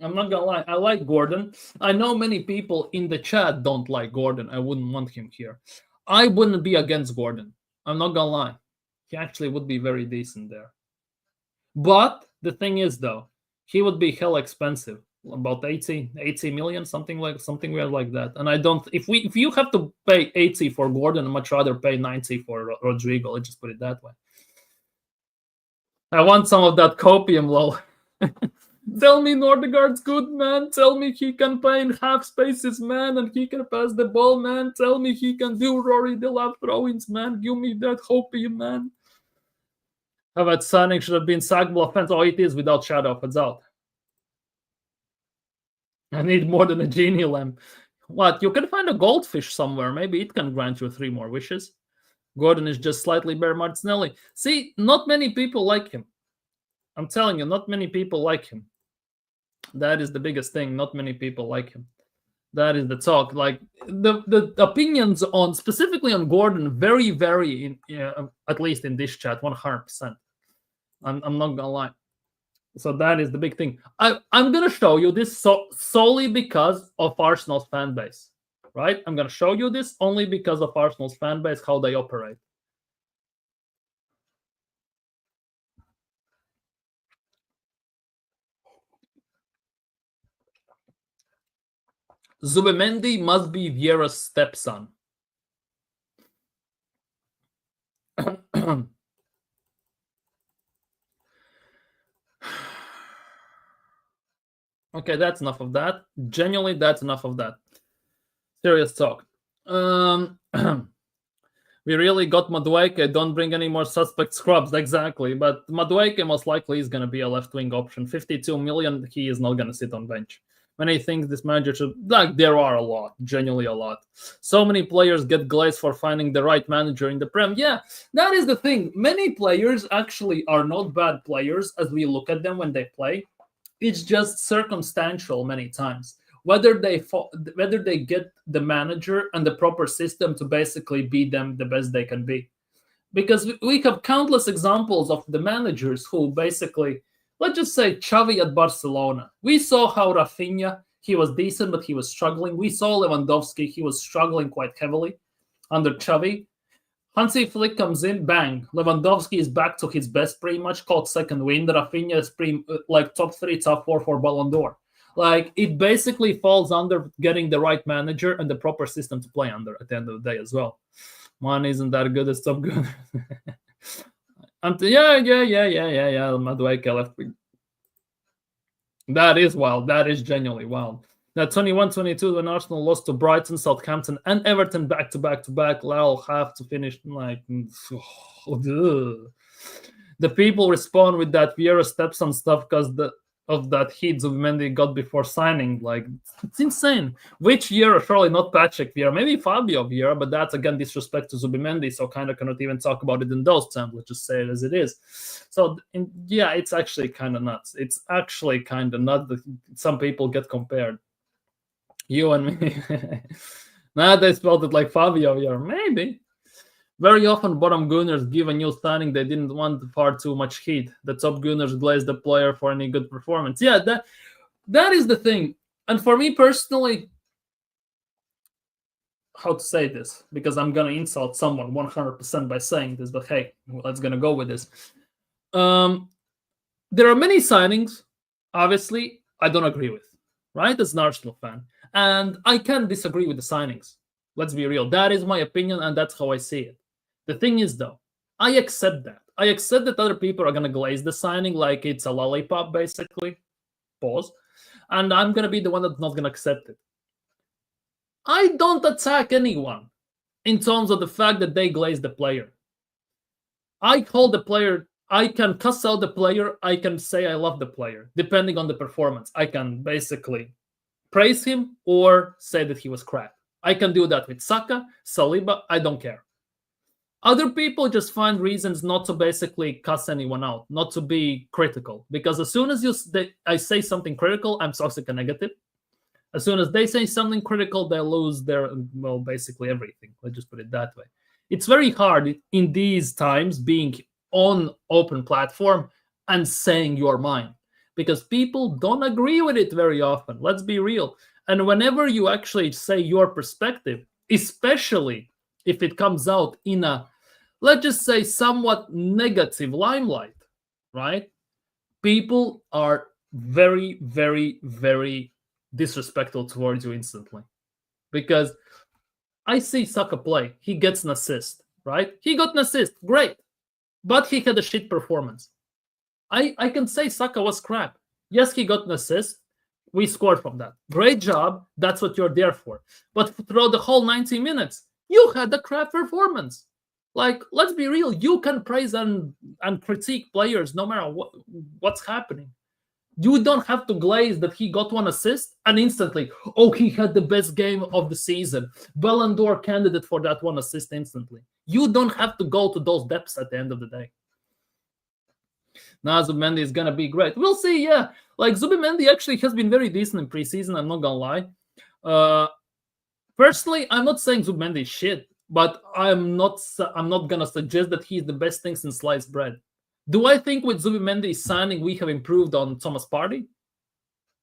I'm not gonna lie. I like Gordon. I know many people in the chat don't like Gordon. I wouldn't want him here. I wouldn't be against Gordon. I'm not gonna lie. He actually would be very decent there. But the thing is, though, he would be hell expensive, about 80 million, something weird like that. And I don't. If you have to pay 80 for Gordon, I'd much rather pay 90 for Rodrigo. Let's just put it that way. I want some of that copium, lol. Tell me Odegaard's good, man. Tell me he can play in half spaces, man, and he can pass the ball, man. Tell me he can do Rory Delap throw-ins, man. Give me that hopium, man. How about Sonic should have been sackable offense? Oh, it is without shadow of a doubt. I need more than a genie lamp. What? You can find a goldfish somewhere. Maybe it can grant you 3 more wishes. Gordon is just slightly better Martinelli. See, not many people like him. I'm telling you, not many people like him. That is the biggest thing. Not many people like him. That is the talk. Like, the opinions on, specifically on Gordon, very vary, at least in this chat, 100%. I'm not gonna lie. So that is the big thing. I'm gonna show you this solely because of Arsenal's fan base, right? I'm gonna show you this only because of Arsenal's fan base, how they operate. Zubimendi must be Vieira's stepson. Okay, that's enough of that. Genuinely, that's enough of that. Serious talk. We really got Madueke. Don't bring any more suspect scrubs. Exactly. But Madueke most likely is going to be a left-wing option. 52 million, he is not going to sit on bench. Many things this manager should... Like, there are a lot. Genuinely a lot. So many players get glazed for finding the right manager in the Prem. Yeah, that is the thing. Many players actually are not bad players as we look at them when they play. It's just circumstantial many times. Whether they get the manager and the proper system to basically be them the best they can be. Because we have countless examples of the managers who basically... Let's just say Xavi at Barcelona. We saw how Rafinha, he was decent, but he was struggling. We saw Lewandowski, he was struggling quite heavily under Xavi. Hansi Flick comes in, bang. Lewandowski is back to his best pretty much, caught second win. Rafinha is like top 3, top 4 for Ballon d'Or. Like, it basically falls under getting the right manager and the proper system to play under at the end of the day as well. Man isn't that good as top good. Yeah. Madueke left. That is wild. That is genuinely wild. Now, 21-22 when Arsenal lost to Brighton, Southampton, and Everton back-to-back. They'll have to finish like... the people respond with that Vieira steps on stuff because of that heat Zubimendi got before signing. Like, it's insane. Which Vieira? Surely not Patrick Vieira. Maybe Fabio Vieira, but that's, again, disrespect to Zubimendi, so kind of cannot even talk about it in those terms. Let's just say it as it is. So, yeah, it's actually kind of nuts. It's actually kind of nuts that some people get compared. You and me. Nah, they spelled it like Fabio Vieira. Maybe. Very often, bottom Gooners give a new signing they didn't want far too much heat. The top Gooners glaze the player for any good performance. Yeah, that is the thing. And for me personally, how to say this? Because I'm going to insult someone 100% by saying this, but hey, let's going to go with this. There are many signings, obviously, I don't agree with, right? As an Arsenal fan. And I can disagree with the signings. Let's be real. That is my opinion, and that's how I see it. The thing is, though, I accept that. I accept that other people are going to glaze the signing like it's a lollipop, basically. Pause. And I'm going to be the one that's not going to accept it. I don't attack anyone in terms of the fact that they glaze the player. I call the player... I can cuss out the player. I can say I love the player, depending on the performance. I can basically praise him or say that he was crap. I can do that with Saka, Saliba. I don't care. Other people just find reasons not to basically cuss anyone out, not to be critical. Because as soon as I say something critical, I'm toxic and negative. As soon as they say something critical, they lose their, well, basically everything. Let's just put it that way. It's very hard in these times being on open platform and saying your mind, because people don't agree with it very often. Let's be real. And whenever you actually say your perspective, especially if it comes out in a, let's just say, somewhat negative limelight, right? People are very, very, very disrespectful towards you instantly. Because I see Saka play. He gets an assist, right? He got an assist. Great. But he had a shit performance. I can say Saka was crap. Yes, he got an assist. We scored from that. Great job. That's what you're there for. But throughout the whole 90 minutes, you had a crap performance. Like, let's be real. You can praise and critique players no matter what's happening. You don't have to glaze that he got one assist and instantly, oh, he had the best game of the season. Ballon d'Or candidate for that one assist instantly. You don't have to go to those depths at the end of the day. Now, Zubimendi is going to be great. We'll see, yeah. Like, Zubimendi actually has been very decent in preseason, I'm not going to lie. Personally, I'm not saying Zubimendi is shit, but I'm not going to suggest that he's the best thing since sliced bread. Do I think with Zubimendi's signing we have improved on Thomas Partey?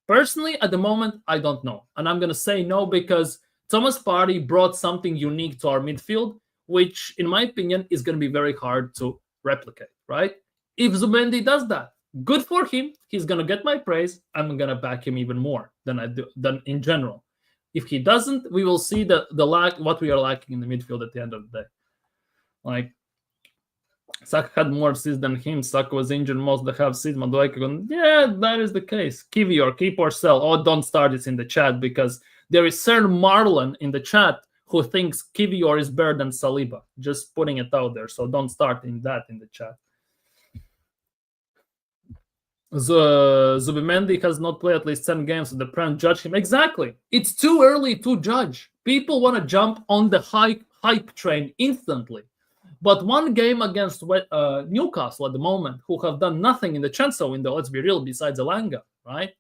Personally, at the moment, I don't know. And I'm going to say no because Thomas Partey brought something unique to our midfield, which, in my opinion, is going to be very hard to replicate, right? If Zubimendi does that, good for him. He's going to get my praise. I'm going to back him even more than in general. If he doesn't, we will see what we are lacking in the midfield at the end of the day. Like, Saka had more assists than him. Saka was injured most of the half season. Yeah, that is the case. Kivior, keep or sell. Oh, don't start this in the chat because there is Sir Marlon in the chat who thinks Kivior is better than Saliba. Just putting it out there. So don't start in the chat. Zubimendi has not played at least 10 games, so the Prem judge him. Exactly. It's too early to judge. People want to jump on the hype train instantly. But one game against Newcastle at the moment, who have done nothing in the transfer window, let's be real, besides Elanga, right?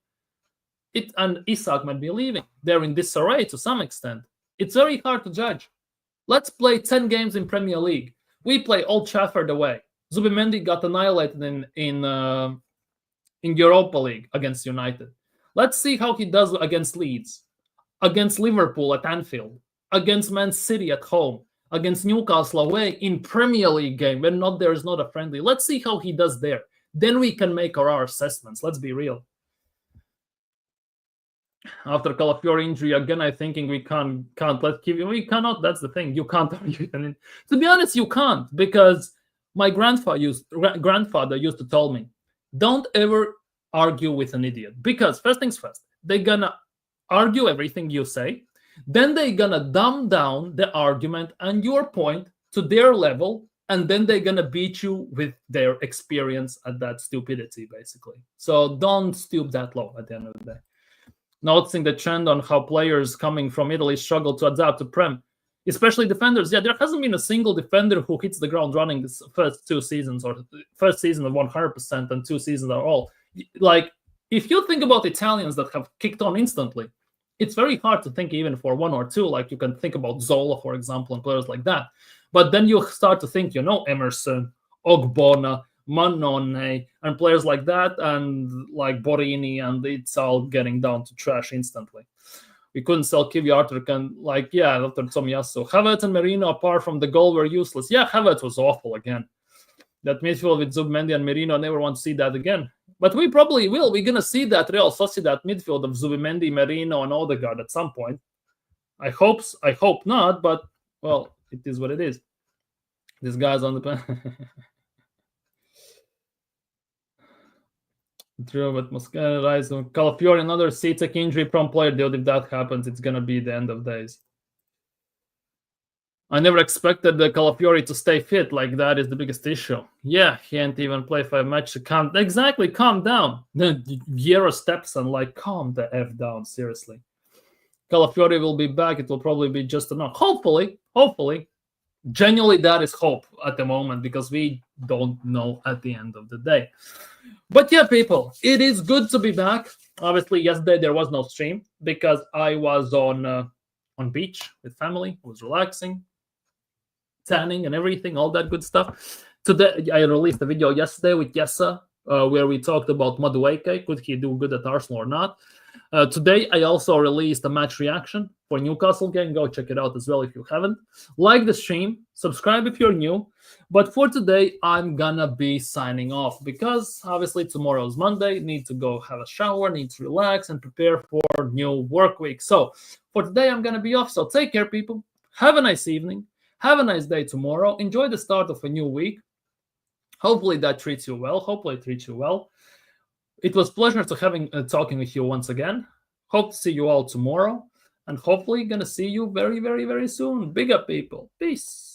And Isak might be leaving. They're in disarray to some extent. It's very hard to judge. Let's play 10 games in Premier League. We play Old Trafford away. Zubimendi got annihilated in Europa League against United. Let's see how he does against Leeds, against Liverpool at Anfield, against Man City at home, against Newcastle away in Premier League game when there's not a friendly. Let's see how he does there. Then we can make our assessments. Let's be real. After Calafiori injury again, I'm thinking we can't let Kiwi. We cannot. That's the thing. You can't argue. To be honest, you can't, because my grandfather used to tell me, don't ever argue with an idiot, because first things first, they're gonna argue everything you say, then they're gonna dumb down the argument and your point to their level, and then they're gonna beat you with their experience at that stupidity, basically. So don't stoop that low at the end of the day. Noticing the trend on how players coming from Italy struggle to adapt to Prem, especially defenders. Yeah, there hasn't been a single defender who hits the ground running this first 2 seasons, or first season of 100% and 2 seasons are all. Like, if you think about Italians that have kicked on instantly, it's very hard to think even for 1 or 2. Like, you can think about Zola, for example, and players like that. But then you start to think, Emerson, Ogbonna, Manone, and players like that, and like Borini, and it's all getting down to trash instantly. We couldn't sell Kiwi Arthur, after Tomiyasu. Havertz and Merino, apart from the goal, were useless. Yeah, Havertz was awful again. That midfield with Zubimendi and Merino, I never want to see that again. But we probably will. We're going to see that Real Sociedad midfield of Zubimendi, Merino, and Odegaard at some point. I hope not, but, well, it is what it is. This guy's on the... Drew with Moscone, Reiss, Calafiori, another CTEC injury-prone player. Dude, if that happens, it's going to be the end of days. I never expected the Calafiori to stay fit. Like, that is the biggest issue. Yeah, he can't even play 5 matches. Calm down. Then Viera steps and, like, calm the F down, seriously. Calafiori will be back. It will probably be just enough. Hopefully. Genuinely, that is hope at the moment, because we don't know at the end of the day. But yeah, people, it is good to be back. Obviously, yesterday there was no stream because I was on beach with family. I was relaxing, tanning and everything, all that good stuff. Today, I released a video yesterday with Yessa where we talked about Madueke. Could he do good at Arsenal or not? Today, I also released a match reaction for Newcastle game. Go check it out as well if you haven't. Like the stream, subscribe if you're new. But for today, I'm gonna be signing off because obviously tomorrow's Monday. Need to go have a shower, need to relax and prepare for new work week. So for today, I'm gonna be off. So take care, people. Have a nice evening. Have a nice day tomorrow. Enjoy the start of a new week. Hopefully that treats you well. It was a pleasure to talking with you once again. Hope to see you all tomorrow. And hopefully going to see you very, very, very soon. Big up, people. Peace.